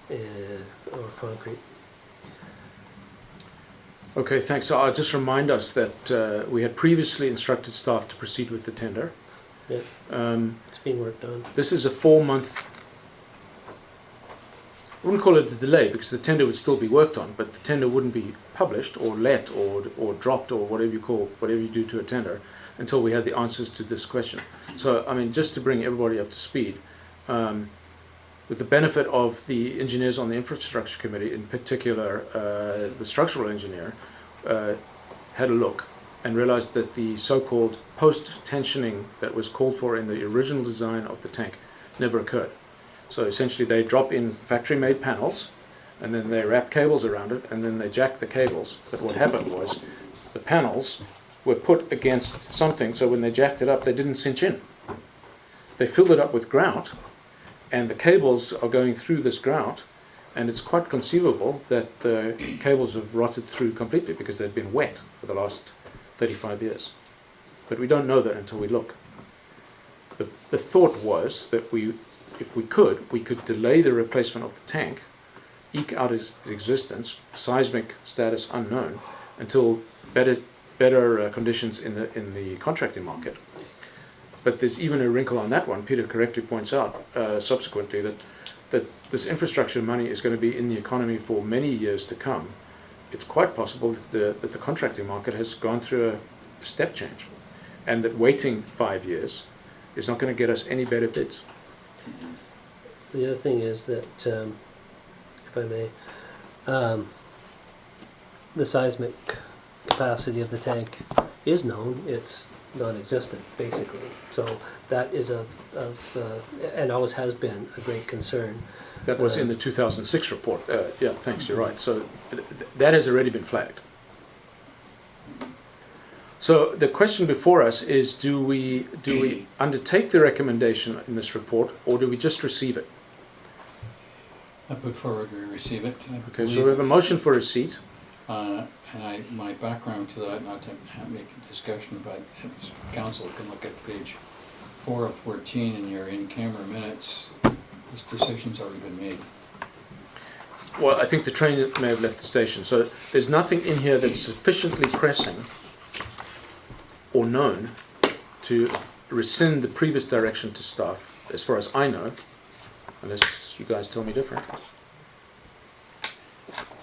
or concrete. Okay, thanks. So I'll just remind us that we had previously instructed staff to proceed with the tender. Yep. It's being worked on. This is a 4-month, I wouldn't call it a delay because the tender would still be worked on, but the tender wouldn't be published or let or dropped or whatever you do to a tender until we had the answers to this question. So, I mean, just to bring everybody up to speed, with the benefit of the engineers on the infrastructure committee, in particular the structural engineer, had a look and realized that the so-called post-tensioning that was called for in the original design of the tank never occurred. So essentially they drop in factory-made panels and then they wrap cables around it and then they jack the cables. But what happened was the panels were put against something, so when they jacked it up they didn't cinch in. They filled it up with grout and the cables are going through this grout, and it's quite conceivable that the cables have rotted through completely because they've been wet for the last 35 years. But we don't know that until we look. The thought was that if we could delay the replacement of the tank, eke out its existence, seismic status unknown, until better conditions in the contracting market. But there's even a wrinkle on that one. Peter correctly points out subsequently that this infrastructure money is going to be in the economy for many years to come. It's quite possible that the contracting market has gone through a step change, and that waiting 5 years is not going to get us any better bids. The other thing is that, if I may, the seismic capacity of the tank is known. It's non-existent, basically. So that is and always has been a great concern. That was in the 2006 report. Yeah, thanks, you're right. So that has already been flagged. So the question before us is, do we undertake the recommendation in this report, or do we just receive it? I put forward we receive it. Okay, so we have a motion for receipt. And my background to that, not to make a discussion, but council can look at page 4 of 14 in your in-camera minutes. This decision's already been made. Well, I think the train may have left the station. So there's nothing in here that's sufficiently pressing or known to rescind the previous direction to staff, as far as I know, unless you guys tell me different.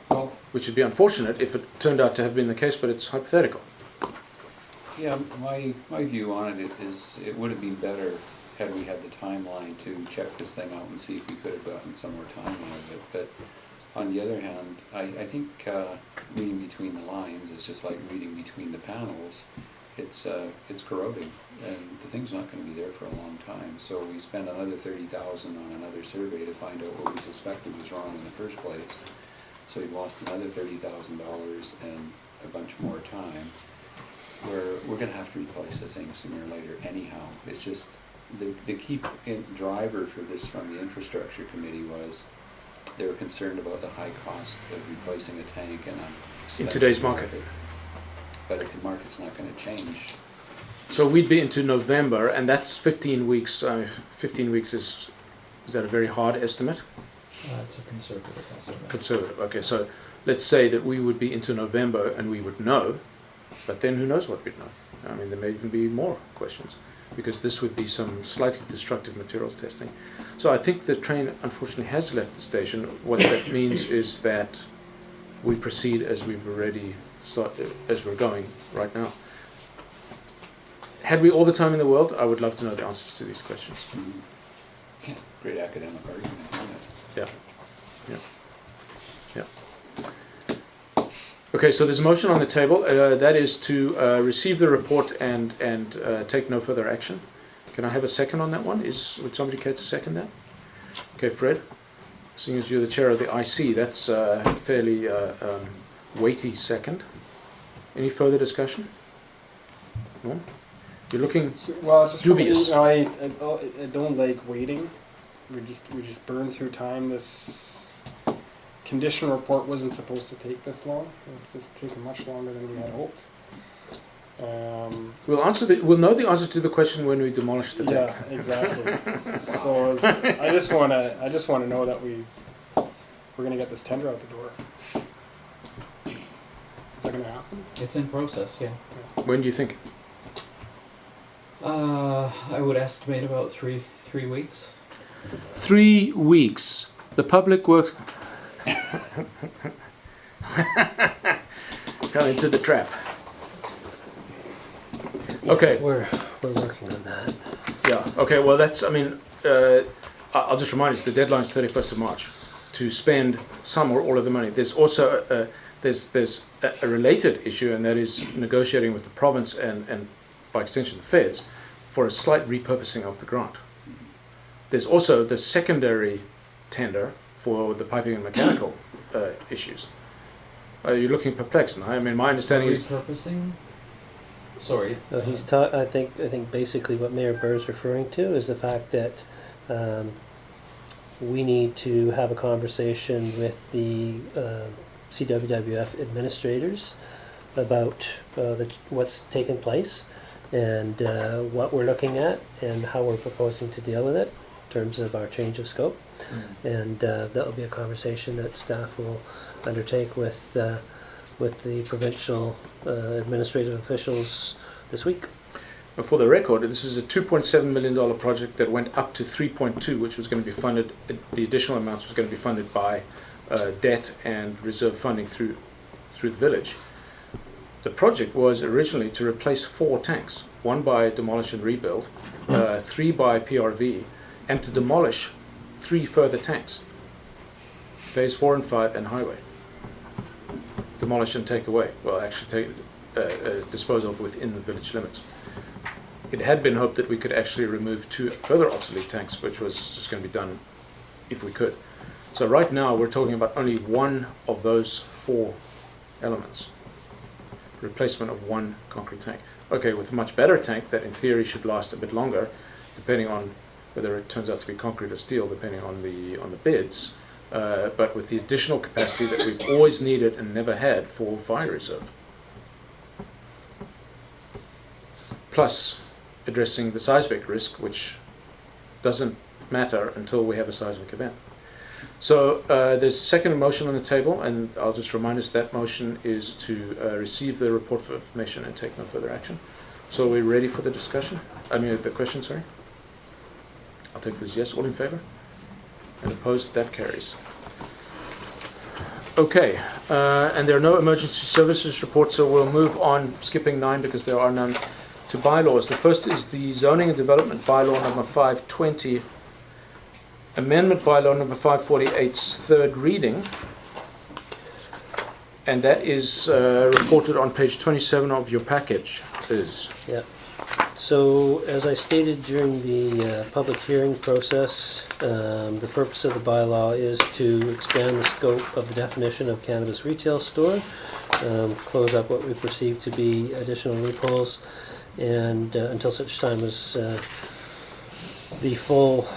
Well, Which would be unfortunate if it turned out to have been the case, but it's hypothetical. Yeah, my view on it is it would have been better had we had the timeline to check this thing out and see if we could have gotten some more time out of it. But on the other hand, I think reading between the lines is just like reading between the panels. It's corroding, and the thing's not going to be there for a long time. So we spent another $30,000 on another survey to find out what we suspected was wrong in the first place. So we've lost another $30,000 and a bunch more time. We're going to have to replace the thing sooner or later anyhow. It's just the key driver for this from the infrastructure committee was they were concerned about the high cost of replacing a tank and In today's market. But if the market's not going to change. So we'd be into November, and that's 15 weeks. 15 weeks is that a very hard estimate? It's a conservative estimate. Conservative. Okay, so let's say that we would be into November and we would know, but then who knows what we'd know? I mean, there may even be more questions, because this would be some slightly destructive materials testing. So I think the train unfortunately has left the station. What that means is that we proceed as we've already started, as we're going right now. Had we all the time in the world, I would love to know the answers to these questions. Yeah, great academic argument, isn't it? Yeah. Yeah. Yeah. Okay, so there's a motion on the table. That is to receive the report and take no further action. Can I have a second on that one? Would somebody care to second that? Okay, Fred. Seeing as you're the chair of the IC, that's a fairly weighty second. Any further discussion? No? You're looking Well, it's just dubious. I don't like waiting. We just burn through time. This condition report wasn't supposed to take this long. It's just taken much longer than we had hoped. We'll know the answer to the question when we demolish the tank. Yeah, exactly. So I just want to know that we're gonna get this tender out the door. Is that gonna happen? It's in process, yeah. When do you think? I would estimate about three weeks. 3 weeks. The public works. Fell into the trap. Yeah, Okay. We're working on that. Yeah. Okay. Well, that's. I mean, I'll just remind you, the deadline is 31st of March to spend some or all of the money. There's also there's a related issue, and that is negotiating with the province and by extension the feds for a slight repurposing of the grant. There's also the secondary tender for the piping and mechanical issues. You're looking perplexed now. I mean, my understanding is. Repurposing? Sorry. No, I think basically what Mayor Burr is referring to is the fact that we need to have a conversation with the CWWF administrators about what's taken place and what we're looking at and how we're proposing to deal with it in terms of our change of scope. And that will be a conversation that staff will undertake with the provincial administrative officials this week. For the record, this is a $2.7 million project that went up to 3.2, which was going to be funded. The additional amounts was going to be funded by debt and reserve funding through the village. The project was originally to replace 4 tanks, 1 by demolish and rebuild, 3 by PRV, and to demolish 3 further tanks, phase 4 and 5 and highway. Demolish and take away. Well, actually dispose of within the village limits. It had been hoped that we could actually remove 2 further obsolete tanks, which was just going to be done if we could. So right now we're talking about only 1 of those 4 elements. Replacement of 1 concrete tank. Okay, with a much better tank that in theory should last a bit longer, depending on whether it turns out to be concrete or steel, depending on the bids. But with the additional capacity that we've always needed and never had for fire reserve. Plus addressing the seismic risk, which doesn't matter until we have a seismic event. So there's a second motion on the table, and I'll just remind us that motion is to receive the report for information and take no further action. So are we ready for the discussion? I mean, the question, sorry? I'll take this yes. All in favor? And opposed? That carries. Okay, and there are no emergency services reports, so we'll move on, skipping 9 because there are none, to bylaws. The first is the Zoning and Development Bylaw number 520, Amendment Bylaw number 548's third reading, and that is reported on page 27 of your package. Yeah. So, as I stated during the public hearing process, the purpose of the bylaw is to expand the scope of the definition of cannabis retail store, close up what we perceive to be additional loopholes, and until such time as the full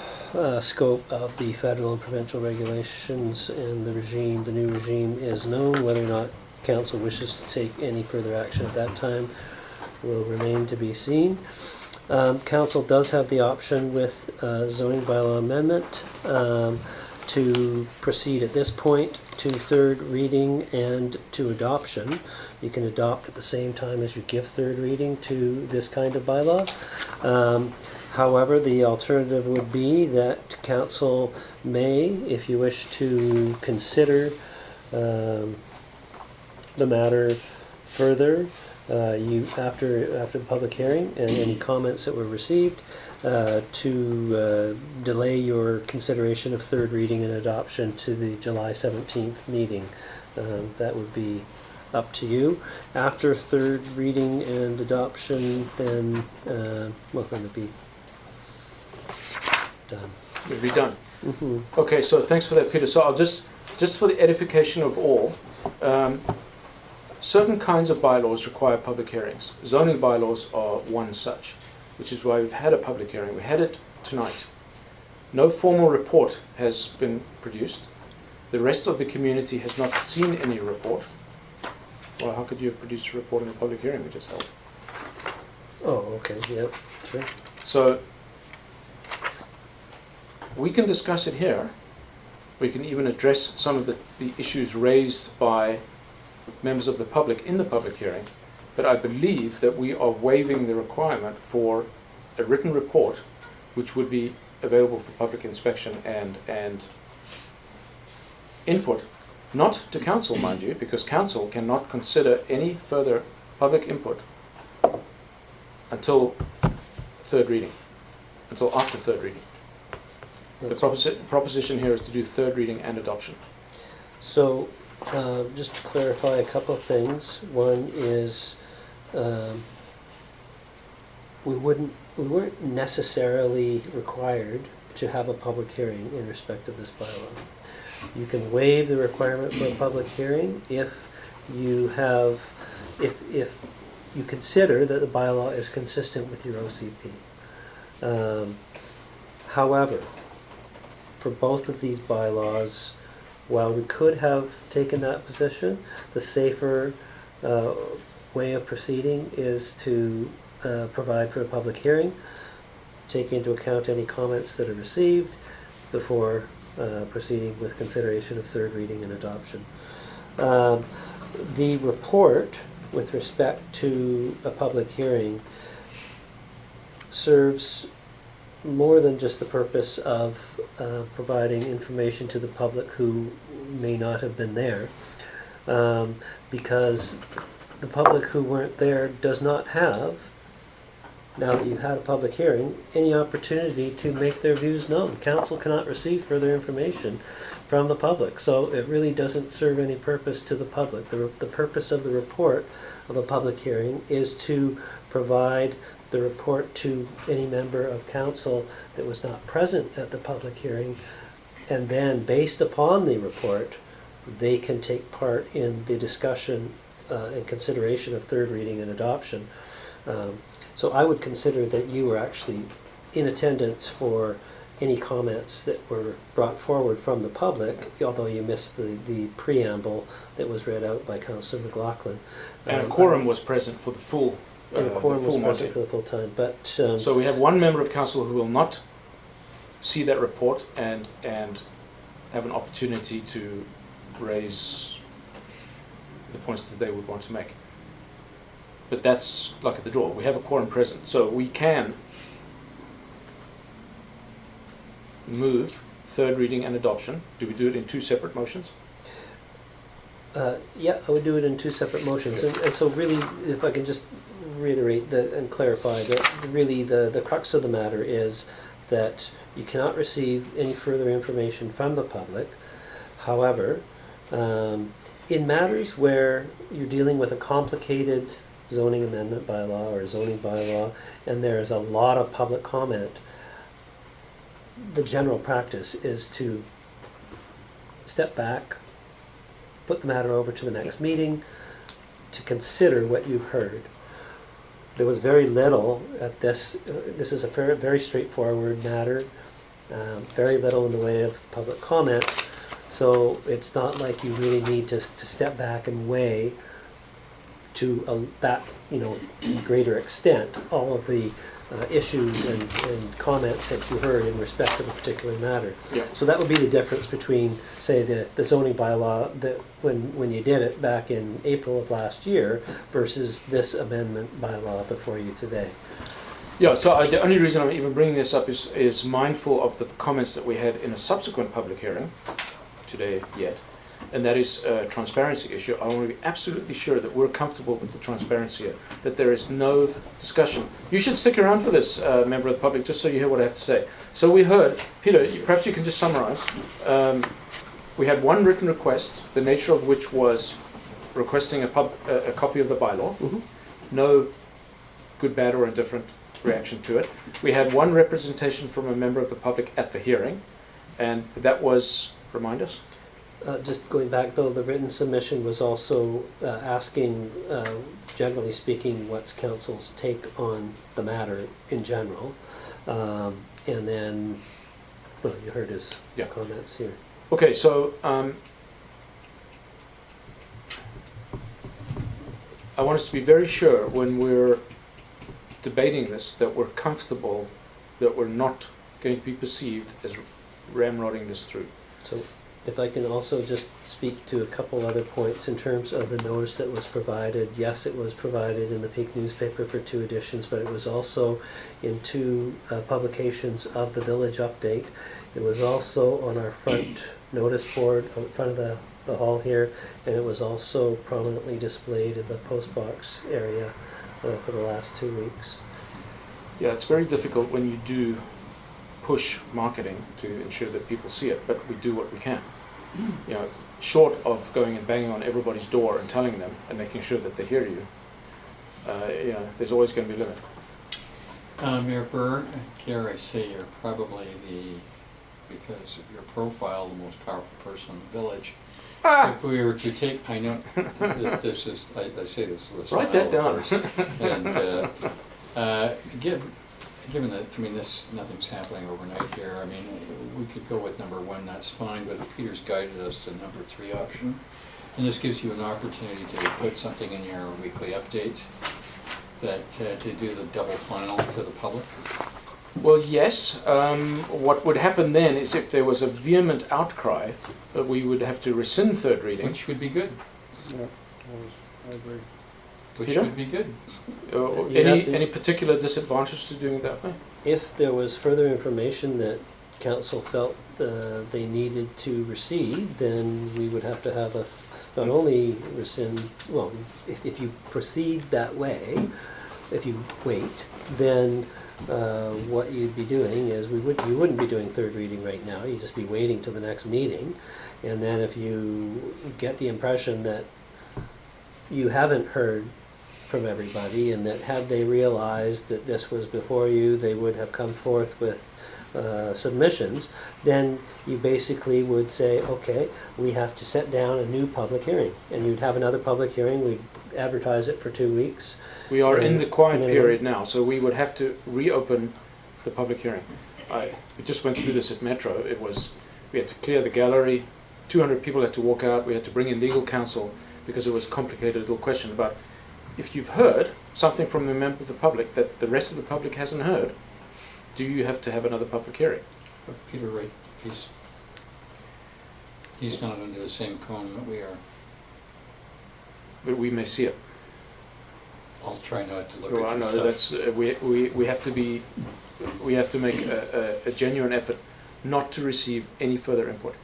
scope of the federal and provincial regulations and the new regime is known. Whether or not council wishes to take any further action at that time will remain to be seen. Council does have the option with zoning bylaw amendment to proceed at this point to third reading and to adoption. You can adopt at the same time as you give third reading to this kind of bylaw. However, the alternative would be that council may, if you wish to consider the matter further, after the public hearing and any comments that were received, to delay your consideration of third reading and adoption to the July 17th meeting. That would be up to you. After third reading and adoption, then well, then it'll be done. It'll be done. Mm-hmm. Okay, so thanks for that, Peter. So I'll just for the edification of all, certain kinds of bylaws require public hearings. Zoning bylaws are one such, which is why we've had a public hearing. We had it tonight. No formal report has been produced. The rest of the community has not seen any report. Well, how could you have produced a report in a public hearing we just held? Oh, okay, yep, sure. So we can discuss it here. We can even address some of the issues raised by members of the public in the public hearing. But I believe that we are waiving the requirement for a written report which would be available for public inspection and input, not to council, mind you, because council cannot consider any further public input until third reading, until after third reading. The proposition here is to do third reading and adoption. So, just to clarify a couple of things. One is, we weren't necessarily required to have a public hearing in respect of this bylaw. You can waive the requirement for a public hearing if you have, if you consider that the bylaw is consistent with your OCP. However, for both of these bylaws, while we could have taken that position, the safer way of proceeding is to provide for a public hearing, take into account any comments that are received before proceeding with consideration of third reading and adoption. The report with respect to a public hearing serves more than just the purpose of providing information to the public who may not have been there, because the public who weren't there does not have, now that you've had a public hearing, any opportunity to make their views known. Council cannot receive further information from the public, so it really doesn't serve any purpose to the public. The purpose of the report of a public hearing is to provide the report to any member of council that was not present at the public hearing, and then based upon the report, they can take part in the discussion and consideration of third reading and adoption. So I would consider that you were actually in attendance for any comments that were brought forward from the public, although you missed the preamble that was read out by Councillor McLaughlin. And a quorum was present for the full And a quorum was full present Monty. for the full time, but So we have one member of council who will not see that report and have an opportunity to raise the points that they would want to make. But that's luck at the draw. We have a quorum present, so we can move third reading and adoption. Do we do it in two separate motions? yeah, I would do it in two separate motions. And so really, if I can just reiterate and clarify that really the crux of the matter is that you cannot receive any further information from the public. However, in matters where you're dealing with a complicated zoning amendment bylaw or zoning bylaw and there's a lot of public comment, the general practice is to step back, put the matter over to the next meeting to consider what you've heard. There was very little at this. This is a very straightforward matter. Very little in the way of public comment. So it's not like you really need to step back and weigh to that greater extent all of the issues and comments that you heard in respect of a particular matter. Yeah. So that would be the difference between, say, the zoning bylaw that when you did it back in April of last year versus this amendment bylaw before you today. Yeah, so the only reason I'm even bringing this up is mindful of the comments that we had in a subsequent public hearing today yet, and that is a transparency issue. I want to be absolutely sure that we're comfortable with the transparency here, that there is no discussion. You should stick around for this, member of the public, just so you hear what I have to say. So we heard, Peter, perhaps you can just summarize. We had one written request, the nature of which was requesting a copy of the bylaw. Mm-hmm. No good, bad, or indifferent reaction to it. We had one representation from a member of the public at the hearing, and that was, remind us? Just going back though, the written submission was also asking, generally speaking, what's council's take on the matter in general. And then, well, you heard his comments here. Okay, so I want us to be very sure when we're debating this, that we're comfortable that we're not going to be perceived as ramrodding this through. So if I can also just speak to a couple other points in terms of the notice that was provided. Yes, it was provided in the Peak newspaper for 2 editions, but it was also in 2 publications of the Village Update. It was also on our front notice board out front of the hall here, and it was also prominently displayed in the post box area for the last 2 weeks. Yeah, it's very difficult when you do push marketing to ensure that people see it, but we do what we can. You know, short of going and banging on everybody's door and telling them and making sure that they hear you, you know, there's always going to be a limit. Mayor Burr, Gary, I say you're probably because of your profile, the most powerful person in the village. If we were to take, I know that this is, I say this with Write that down. And given that, I mean, nothing's happening overnight here. I mean, we could go with number 1, that's fine, but Peter's guided us to number 3 option. And this gives you an opportunity to put something in your weekly update that to do the double final to the public. Well, yes. What would happen then is if there was a vehement outcry, that we would have to rescind third reading. Which would be good. Yeah, I agree. Which Peter? would be good. Any particular disadvantage to doing it that way? If there was further information that council felt they needed to receive, then we would have to have not only rescind, well, if you proceed that way, if you wait, then what you'd be doing is you wouldn't be doing third reading right now, you'd just be waiting till the next meeting. And then if you get the impression that you haven't heard from everybody, and that had they realized that this was before you, they would have come forth with submissions, then you basically would say, okay, we have to set down a new public hearing. And you'd have another public hearing, we'd advertise it for 2 weeks. We are in the quiet minimum. period now, so we would have to reopen the public hearing. We just went through this at Metro. We had to clear the gallery, 200 people had to walk out, we had to bring in legal counsel because it was a complicated little question about if you've heard something from a member of the public that the rest of the public hasn't heard, do you have to have another public hearing? But Peter, right, he's not under the same cone that we are. But we may see it. I'll try not to look Well, at your no, stuff. that's we have to make a genuine effort not to receive any further input.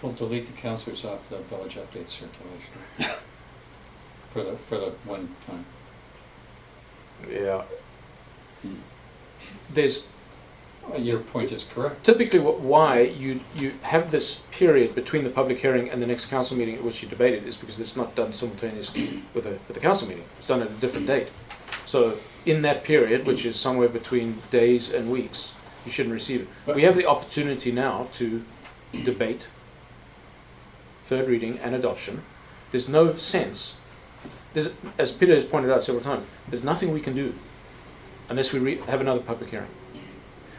We'll delete the councillors off the village update circulation. for the one time. Yeah. There's Your point is correct. typically why you have this period between the public hearing and the next council meeting at which you debate it is because it's not done simultaneously with the council meeting. It's done at a different date. So in that period, which is somewhere between days and weeks, you shouldn't receive it. But we have the opportunity now to debate third reading and adoption. There's no sense. As Peter has pointed out several times, there's nothing we can do unless we have another public hearing.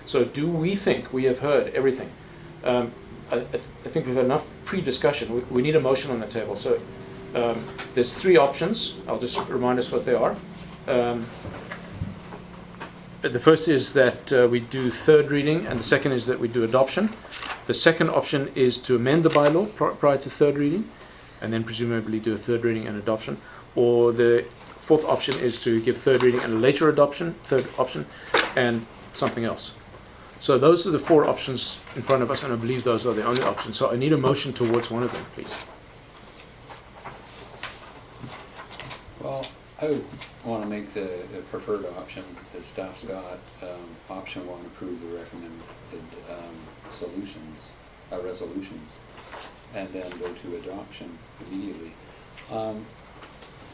So do we think we have heard everything? I think we've had enough pre-discussion. We need a motion on the table. So there's 3 options. I'll just remind us what they are. The first is that we do third reading, and the second is that we do adoption. The second option is to amend the bylaw prior to third reading, and then presumably do a third reading and adoption. Or the fourth option is to give third reading and a later adoption, third option, and something else. So those are the 4 options in front of us, and I believe those are the only options. So I need a motion towards one of them, please. Well, I would want to make the preferred option that staff's got. Option 1, approve the recommended resolutions, and then go to adoption immediately.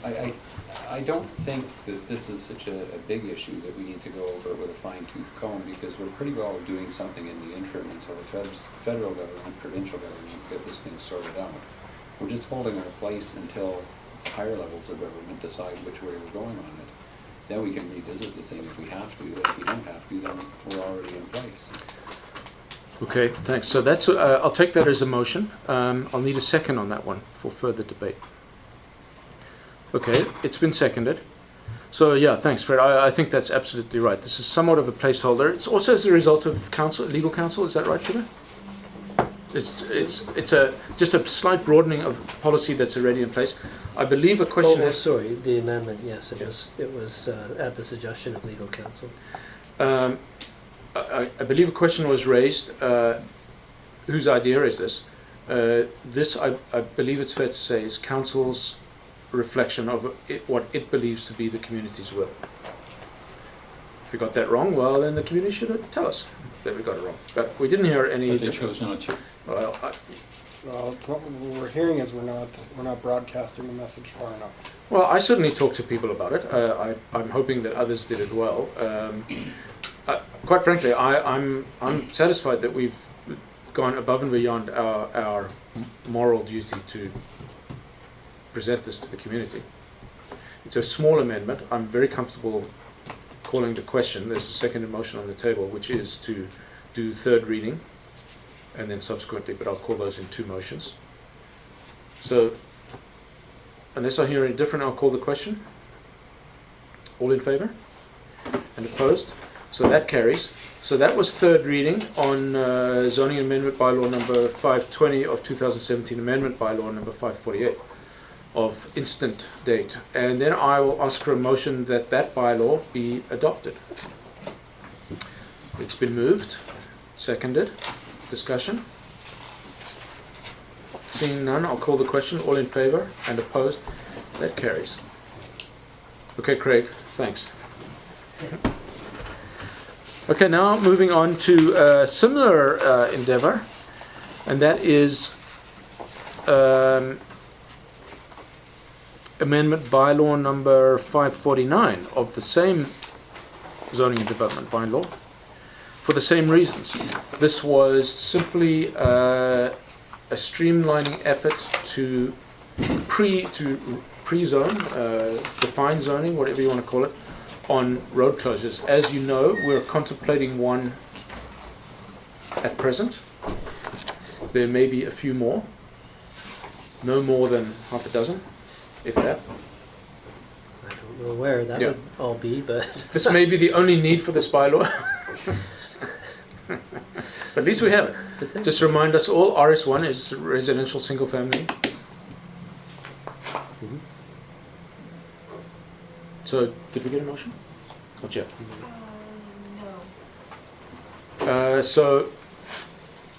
I don't think that this is such a big issue that we need to go over it with a fine-tooth comb, because we're pretty well doing something in the interim until the federal government, provincial government get this thing sorted out. We're just holding our place until higher levels of government decide which way we're going on it. Then we can revisit the thing if we have to. If we don't have to, then we're already in place. Okay, thanks. So that's I'll take that as a motion. I'll need a second on that one for further debate. Okay, it's been seconded. So yeah, thanks, Fred. I think that's absolutely right. This is somewhat of a placeholder. It's also as a result of legal counsel. Is that right, Peter? It's just a slight broadening of policy that's already in place. I believe a question Oh, has. sorry, the amendment, yes, it was at the suggestion of legal counsel. I believe a question was raised. Whose idea is this? This, I believe it's fair to say, is council's reflection of what it believes to be the community's will. If we got that wrong, well, then the community should tell us that we got it wrong. But we didn't hear any. But they chose not to. Well, Well, it's not, what we're hearing is we're not broadcasting the message far enough. well, I certainly talked to people about it. I'm hoping that others did as well. Quite frankly, I'm satisfied that we've gone above and beyond our moral duty to present this to the community. It's a small amendment. I'm very comfortable calling the question. There's a second motion on the table, which is to do third reading and then subsequently, but I'll call those in two motions. So, unless I hear any different, I'll call the question. All in favour? And opposed? So that carries. So that was third reading on zoning amendment bylaw number 520 of 2017, amendment bylaw number 548 of instant date. And then I will ask for a motion that that bylaw be adopted. It's been moved, seconded. Discussion? Seeing none, I'll call the question. All in favour and opposed? That carries. Okay, Craig, thanks. Okay, now moving on to a similar endeavour, and that is amendment bylaw number 549 of the same zoning and development bylaw, for the same reasons. This was simply a streamlining effort to pre-zone, define zoning, whatever you want to call it, on road closures. As you know, we're contemplating one at present. There may be a few more, no more than half a dozen, if that. I don't know where that would all be, but This may be the only need for this bylaw. But at least we have it. Just remind us all, RS1 is residential single family. So, did we get a motion? Not yet. No. So,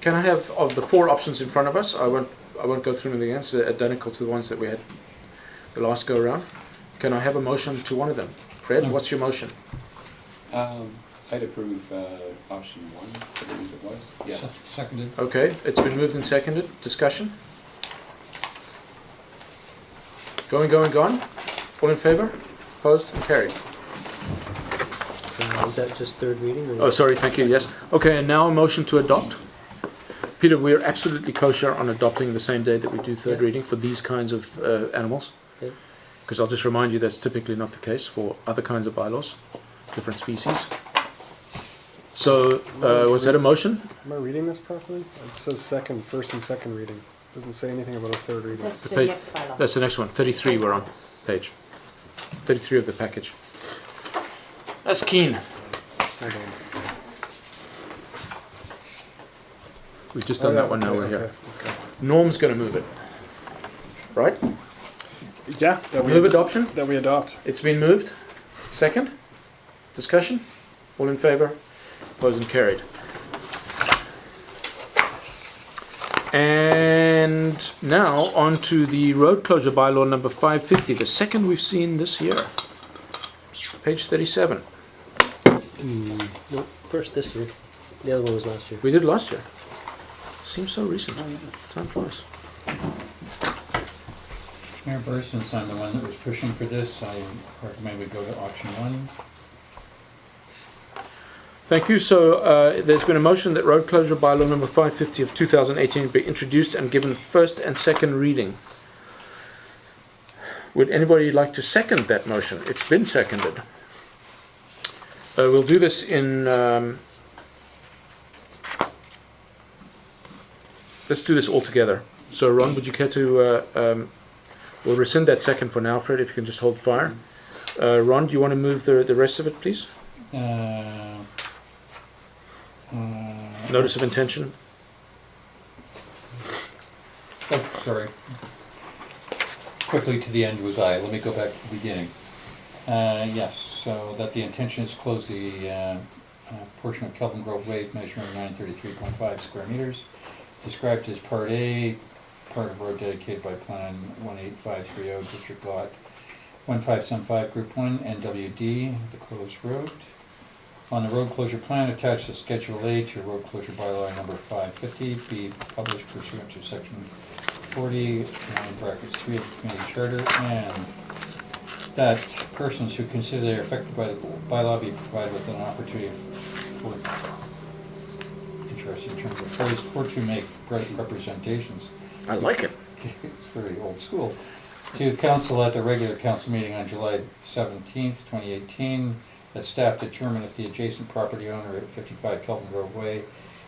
can I have, of the four options in front of us, I won't go through them again, they're identical to the ones that we had the last go around. Can I have a motion to one of them? Fred, what's your motion? I'd approve option one, I believe it was. Yeah. Seconded. Okay, it's been moved and seconded. Discussion? Going. All in favour? Opposed? Carried. is that just third reading? Or Oh, sorry, thank you, yes. Okay, and now a motion to adopt. Peter, we're absolutely kosher on adopting the same day that we do third reading for these kinds of animals. Okay. Because I'll just remind you that's typically not the case for other kinds of bylaws, different species. So, was that a motion? Am I reading this properly? It says first and second reading. Doesn't say anything about a third reading. That's The the page- next bylaw. That's the next one, 33 we're on, page. 33 of the package. That's keen. Hold on. We've just done that one, now okay, we're here. okay. Norm's going to move it. Right? Yeah, that Move adoption? That we adopt. It's been moved. Second? Discussion? All in favour? Opposed and carried. And now on to the road closure bylaw number 550, the second we've seen this year. Page 37. no, first this year. The other one was last year. We did last year. Seems so recent. Time flies. Mayor Burr, since I'm the one that was pushing for this, I recommend we go to option one. Thank you. So there's been a motion that road closure bylaw number 550 of 2018 be introduced and given first and second reading. Would anybody like to second that motion? It's been seconded. We'll do this in... let's do this all together. So Ron, would you care to We'll rescind that second for now, Fred, if you can just hold fire. Ron, do you want to move the rest of it, please? Notice of intention. Oh, sorry. Quickly to the end was I. Let me go back to the beginning. Yes, so that the intention is to close the portion of Kelvin Grove Way measuring 933.5 square meters, described as Part A, part of road dedicated by Plan 18530, District Lot 1575, Group 1, NWD, the closed road. On the road closure plan, attached to Schedule A to road closure bylaw number 550, be published pursuant to Section 40, brackets 3 of the community charter, and that persons who consider they are affected by the bylaw be provided with an opportunity for, interesting terms of phrase, for to make representations. I like it. It's very old school. To council at the regular council meeting on July 17th, 2018, that staff determine if the adjacent property owner at 55 Kelvin Grove Way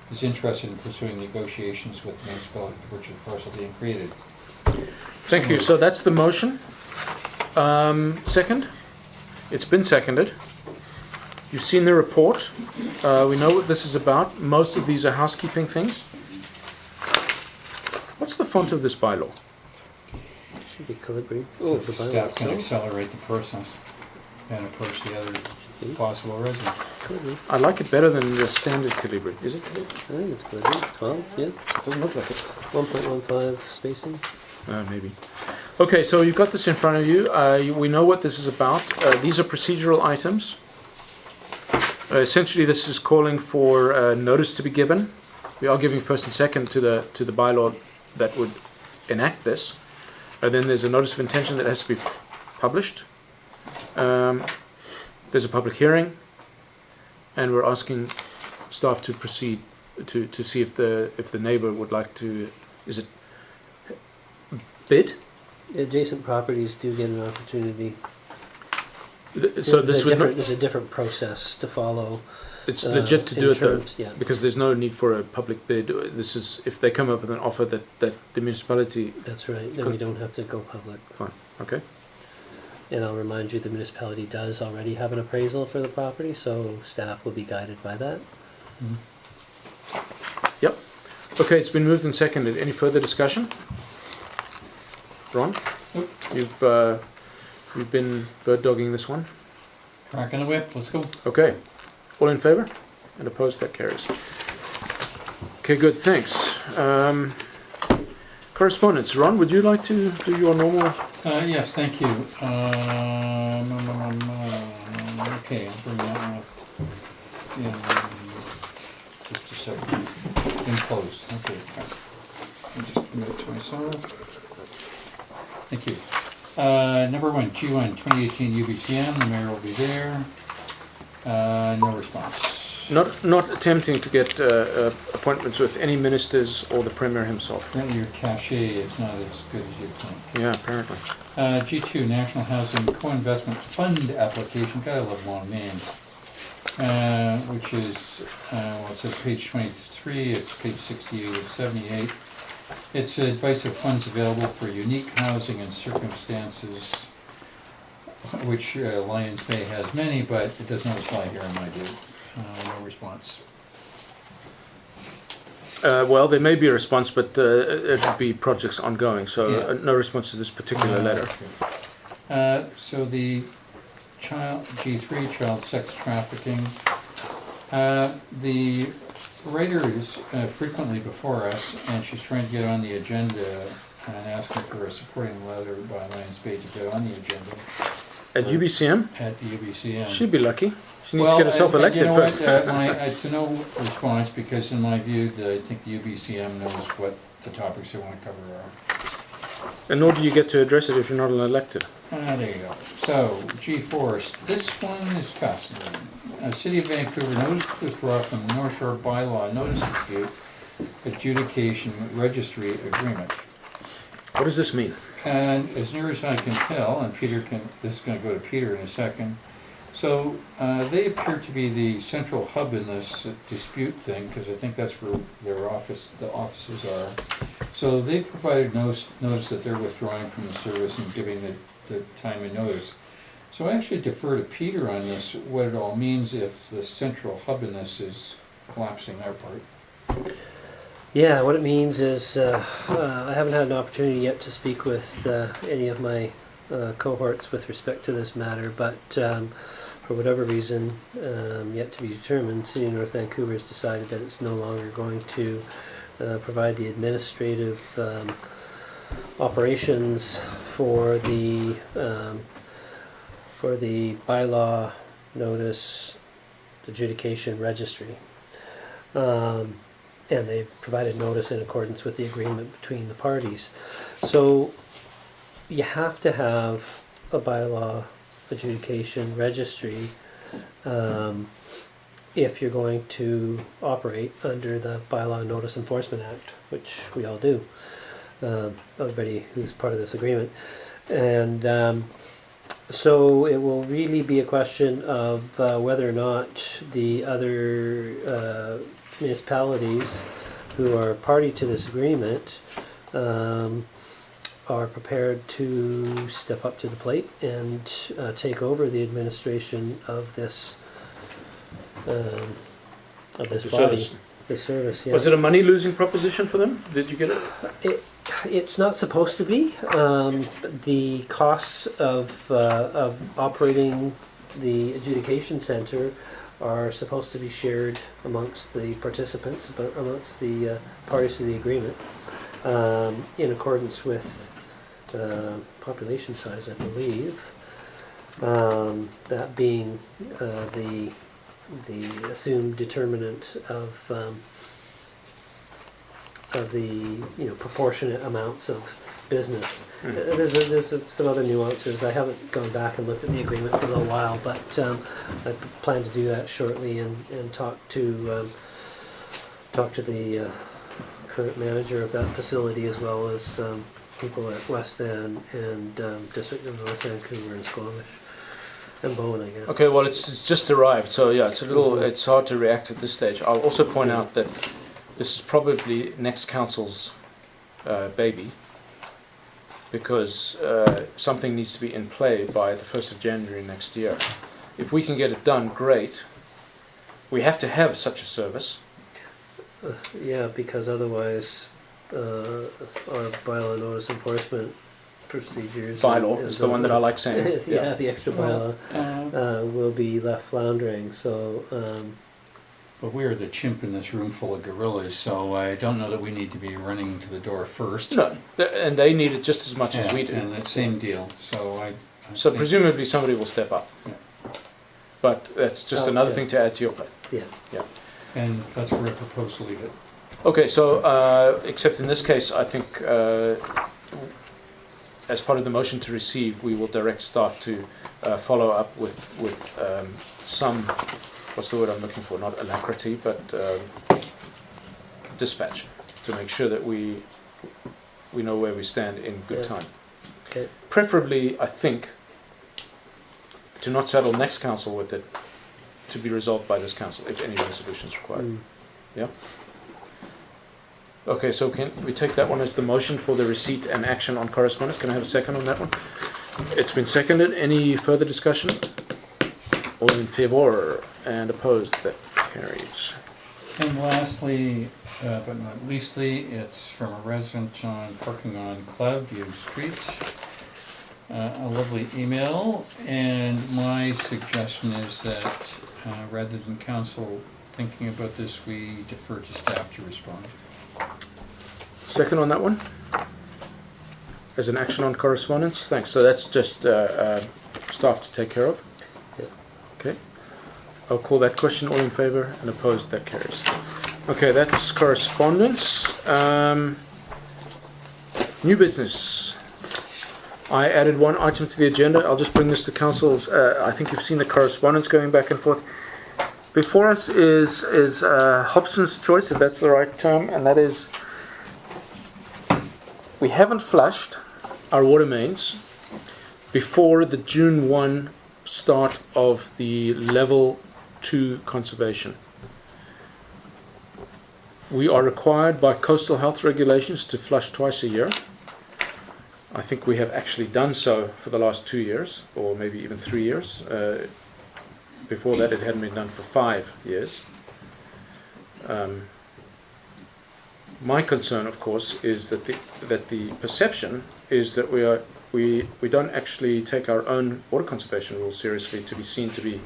is interested in pursuing negotiations with the municipality for which the parcel being created. Thank you. So that's the motion. Second? It's been seconded. You've seen the report. We know what this is about. Most of these are housekeeping things. What's the font of this bylaw? Should be Calibri. So the bylaw staff can itself. accelerate the process and approach the other possible residents. Could be. I like it better than the standard Calibri. Is it Calibri? I think it's Calibri. 12, yeah. Doesn't look like it. 1.15 spacing. Maybe. Okay, so you've got this in front of you. We know what this is about. These are procedural items. Essentially, this is calling for notice to be given. We are giving first and second to the bylaw that would enact this. Then there's a notice of intention that has to be published. There's a public hearing, and we're asking staff to proceed to see if the neighbour would like to. Is it bid? Adjacent properties do get an opportunity. So this would not, There's a different process to follow. it's legit to do it though, Yeah. because there's no need for a public bid. This is if they come up with an offer that the municipality. That's right. Then we don't have to go public. Fine. Okay. And I'll remind you, the municipality does already have an appraisal for the property, so staff will be guided by that. Yep. Okay, it's been moved and seconded. Any further discussion? Ron? Nope. You've been bird dogging this one. Cracking the whip, let's go. Okay. All in favour? And opposed? That carries. Okay, good. Thanks. Correspondence. Ron, would you like to do your normal? Yes, thank you. Okay, I'll bring that one up in just a second. Enclosed. Okay, I'll just commit it to myself. Thank you. Number 1, Q1 2018 UBCM. The mayor will be there. No response. Not attempting to get appointments with any ministers or the premier himself. Apparently your cachet is not as good as you'd think. Yeah, apparently. G2 National Housing Co-Investment Fund application. Gotta love long names. Which is well, it's at page 23. It's page 68 of 78. It's advice of funds available for unique housing and circumstances, which Lions Bay has many, but it does not apply here in my view. No response. Well, there may be a response, but it would be projects ongoing, so Yeah. no response to this particular letter. Okay. So the G3 child sex trafficking. The writer is frequently before us, and she's trying to get on the agenda and asking for a supporting letter by Lions Bay to get on the agenda At UBCM, at the UBCM. she'd be lucky. She needs to get herself elected you know first. What, it's a no response because in my view, I think the UBCM knows what the topics they want to cover are. And nor do you get to address it if you're not elected. There you go. So, G4, this one is fascinating. City of Vancouver notice to withdraw from the North Shore bylaw notice dispute adjudication registry agreement. What does this mean? And as near as I can tell, and this is going to go to Peter in a second, So they appear to be the central hub in this dispute thing, because I think that's where the offices are. So they provided notice that they're withdrawing from the service and giving the timely notice. So I actually defer to Peter on this, what it all means if the central hub in this is collapsing our part. Yeah, what it means is I haven't had an opportunity yet to speak with any of my cohorts with respect to this matter, but for whatever reason, yet to be determined, City of North Vancouver has decided that it's no longer going to provide the administrative operations for the bylaw notice adjudication registry. And they provided notice in accordance with the agreement between the parties. So you have to have a bylaw adjudication registry if you're going to operate under the Bylaw Notice Enforcement Act, which we all do, everybody who's part of this agreement. And so it will really be a question of whether or not the other municipalities who are party to this agreement are prepared to step up to the plate and take over the administration of this body, service. the service. Yeah. Was it a money-losing proposition for them? Did you get it? It's not supposed to be. The costs of operating the adjudication center are supposed to be shared amongst the participants, but amongst the parties to the agreement, in accordance with population size, I believe. That being the assumed determinant of the proportionate amounts of business. There's some other nuances. I haven't gone back and looked at the agreement for a little while, but I plan to do that shortly and talk to the current manager of that facility, as well as people at West Van and District of North Vancouver and Squamish and Bowen, I guess. Okay, well, it's just arrived, so yeah, it's a little, it's hard to react at this stage. I'll also point out that this is probably next council's baby, because something needs to be in play by the 1st of January next year. If we can get it done, great. We have to have such a service. Yeah, because otherwise our bylaw notice enforcement procedures... Bylaw is the one that I like saying. yeah, the extra bylaw will be left floundering, so... But we are the chimp in this room full of gorillas, so I don't know that we need to be running to the door first. No, and they need it just as much as we do. And the same deal, so I So think- presumably somebody will step up. Yeah. But that's just Oh, another yeah. thing to add to your plate. Yeah. And that's where I propose to leave it. Okay, so except in this case, I think as part of the motion to receive, we will direct staff to follow up with some, what's the word I'm looking for? Not alacrity, but dispatch, to make sure that we know where we stand in good Yeah. time. Okay. Preferably, I think, to not saddle next council with it, to be resolved by this council, if any resolution is required. Mm. Yeah? Okay, so can we take that one as the motion for the receipt and action on correspondence? Can I have a second on that one? It's been seconded. Any further discussion? All in favour and opposed? That carries. And lastly, but not leastly, it's from a resident on parking on Cloudview Street. A lovely email, and my suggestion is that rather than council thinking about this, we defer to staff to respond. Second on that one? As an action on correspondence? Thanks. So that's just staff to take care of? Yeah. Okay. I'll call that question. All in favour and opposed? That carries. Okay, that's correspondence. New business. I added one item to the agenda. I'll just bring this to council's. I think you've seen the correspondence going back and forth. Before us is Hobson's choice, if that's the right term, and that is we haven't flushed our water mains before the June 1 start of the level 2 conservation. We are required by coastal health regulations to flush twice a year. I think we have actually done so for the last 2 years, or maybe even 3 years. Before that, it hadn't been done for 5 years. My concern, of course, is that the perception is that we don't actually take our own water conservation rules seriously, to be seen to be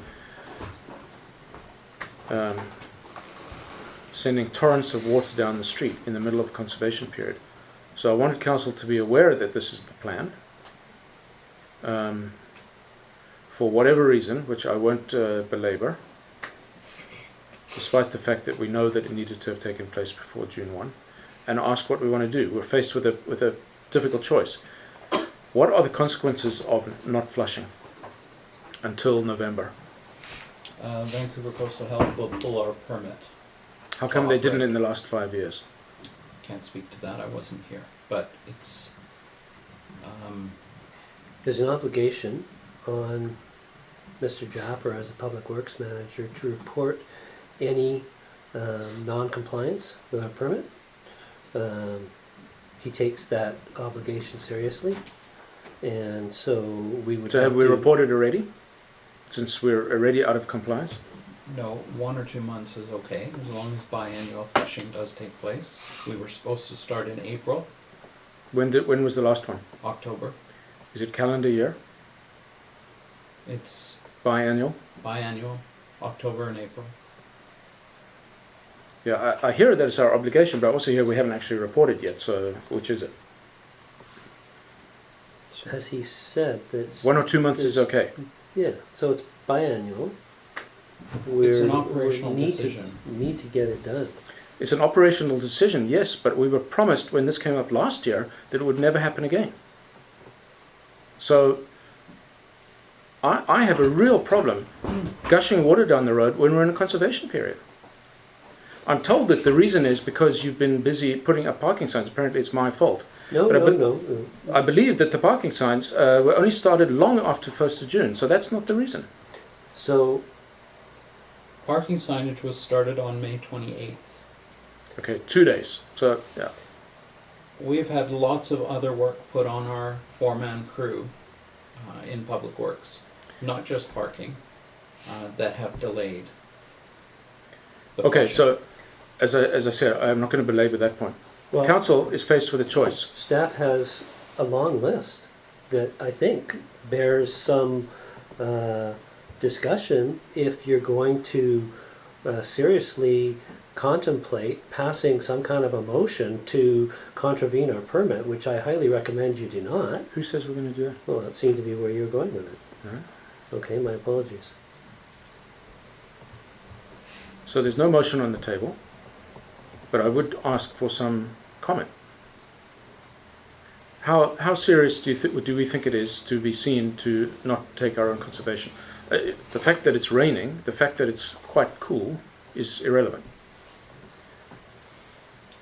sending torrents of water down the street in the middle of a conservation period. So I wanted council to be aware that this is the plan. For whatever reason, which I won't belabor, despite the fact that we know that it needed to have taken place before June 1, and ask what we want to do. We're faced with a difficult choice. What are the consequences of not flushing until November? Vancouver Coastal Health will pull our permit. How come they didn't in the last 5 years? Can't speak to that, I wasn't here, but it's, There's an obligation on Mr. Jaffer as a public works manager to report any non-compliance with our permit. He takes that obligation seriously, and so we would. So have we reported already? Since we're already out of compliance? no, 1 or 2 months is okay, as long as biannual flushing does take place. We were supposed to start in April, When was the last one? October. Is it calendar year? It's Biannual? biannual, October and April. Yeah, I hear that it's our obligation, but I also hear we haven't actually reported yet, so which is it? As he said, that's 1 or 2 months is okay. yeah. So it's biannual. It's an We operational need decision. need to get it done. It's an operational decision, yes, but we were promised when this came up last year that it would never happen again. So I have a real problem gushing water down the road when we're in a conservation period. I'm told that the reason is because you've been busy putting up parking signs. Apparently it's my fault. No, But no. I believe that the parking signs were only started long after 1st of June, so that's not the reason. So Parking signage was started on May 28th. Okay, 2 days. So, yeah. We've had lots of other work put on our four-man crew in Public Works, not just parking, that have delayed. the Okay, flushing. so as I said, I'm not going to belabor that point. well, Council is faced with a choice. staff has a long list that I think bears some discussion if you're going to seriously contemplate passing some kind of a motion to contravene our permit, which I highly recommend you do not. Who says we're going to do that? Well, that seemed to be where you were going with it. Alright. Okay, my apologies. So there's no motion on the table, but I would ask for some comment. How serious do we think it is to be seen to not take our own conservation? The fact that it's raining, the fact that it's quite cool, is irrelevant.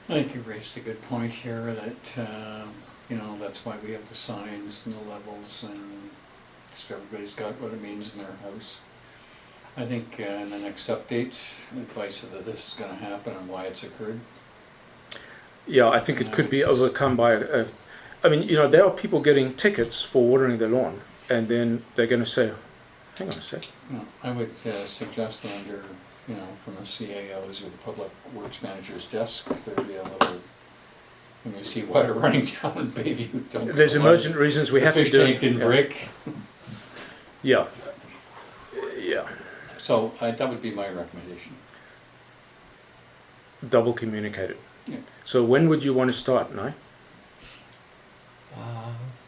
I think you raised a good point here that, that's why we have the signs and the levels and so everybody's got what it means in their house. I think in the next update, advice that this is going to happen and why it's occurred. Yeah, I think it could be overcome by there are people getting tickets for watering their lawn, and then they're going to say, hang on a sec. I would suggest that under, from the CAO's or the Public Works Manager's desk, there be a little, when we see water running down in Bayview. There's emergent reasons we have to do it. Fish tank in brick. Yeah. Yeah. So that would be my recommendation. Double communicated. Yeah. So when would you want to start, no?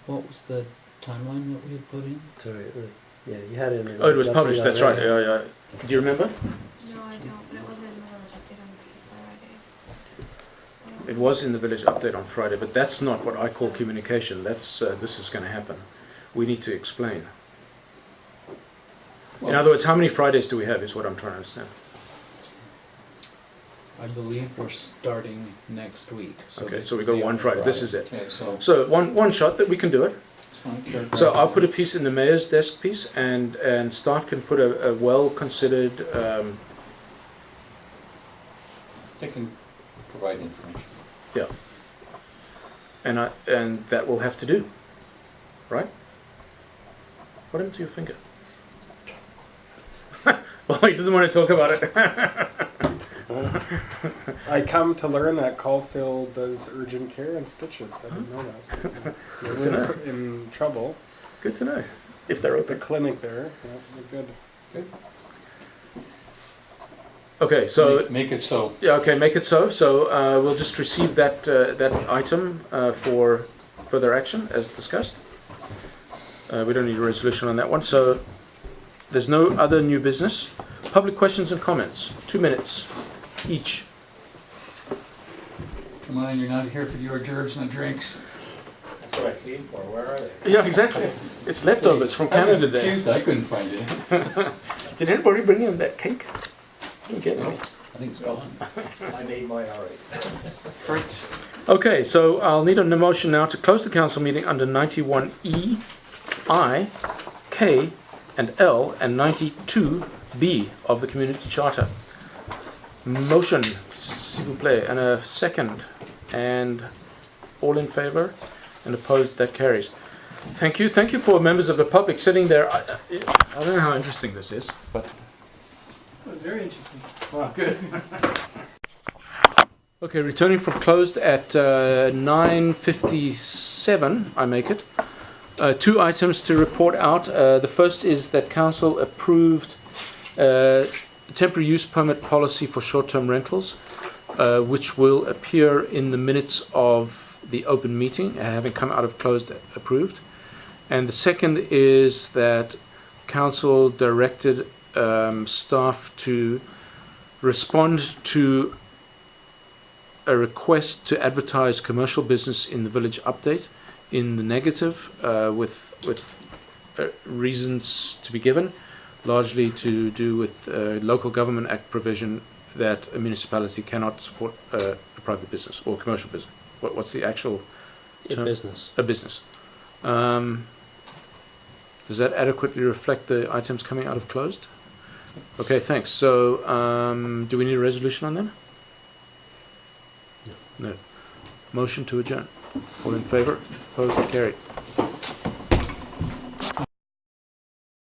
What was the timeline that we had put in? Sorry, yeah, you had it in the. Oh, it was published, that's right. already. Yeah, yeah. Do you remember? No, I don't, but it wasn't in the village update on Friday. It was in the village update on Friday, but that's not what I call communication. That's this is going to happen. We need to explain. In other words, how many Fridays do we have is what I'm trying to understand. I believe we're starting next week. Okay, this so we is got the one other Friday. This is it. Okay, so So one shot that we can do it. fine. So I'll put a piece in the mayor's desk piece, and staff can put a well-considered, They can provide information. and that will have to do, right? What happened to your finger? Well, he doesn't want to talk about it. I come to learn that Caulfield does urgent care and stitches. I didn't know that. Good to know. They're in trouble. Good to know. If they're The open. clinic there, yeah, they're good. Okay, so Make it so. yeah, okay, make it so. So we'll just receive that item for further action as discussed. We don't need a resolution on that one. So there's no other new business. Public questions and comments. 2 minutes each. Come on, you're not here for the hors d'oeuvres and the drinks. That's what I came for, where are they? Yeah, exactly. It's leftovers from Canada Day. Confused, I couldn't find it. Did anybody bring in that cake? I didn't get any. I think it's gone. I made mine already. Okay, so I'll need a motion now to close the council meeting under 91E, I, K, and L, and 92B of the Community Charter. Motion, s'il vous plaît, and a second. And all in favour? And opposed, that carries. Thank you. Thank you for members of the public sitting there. I don't know how interesting this is, but... It was very interesting. Wow, good. Okay, returning from closed at 9:57, I make it. 2 items to report out. The first is that council approved temporary use permit policy for short-term rentals, which will appear in the minutes of the open meeting, having come out of closed approved. And the second is that council directed staff to respond to a request to advertise commercial business in the village update in the negative, with reasons to be given, largely to do with Local Government Act provision that a municipality cannot support a private business or commercial business. What's the actual term? A business. A business. Does that adequately reflect the items coming out of closed? Okay, thanks. So, do we need a resolution on them? No. Motion to adjourn. All in favour? Opposed? Carried.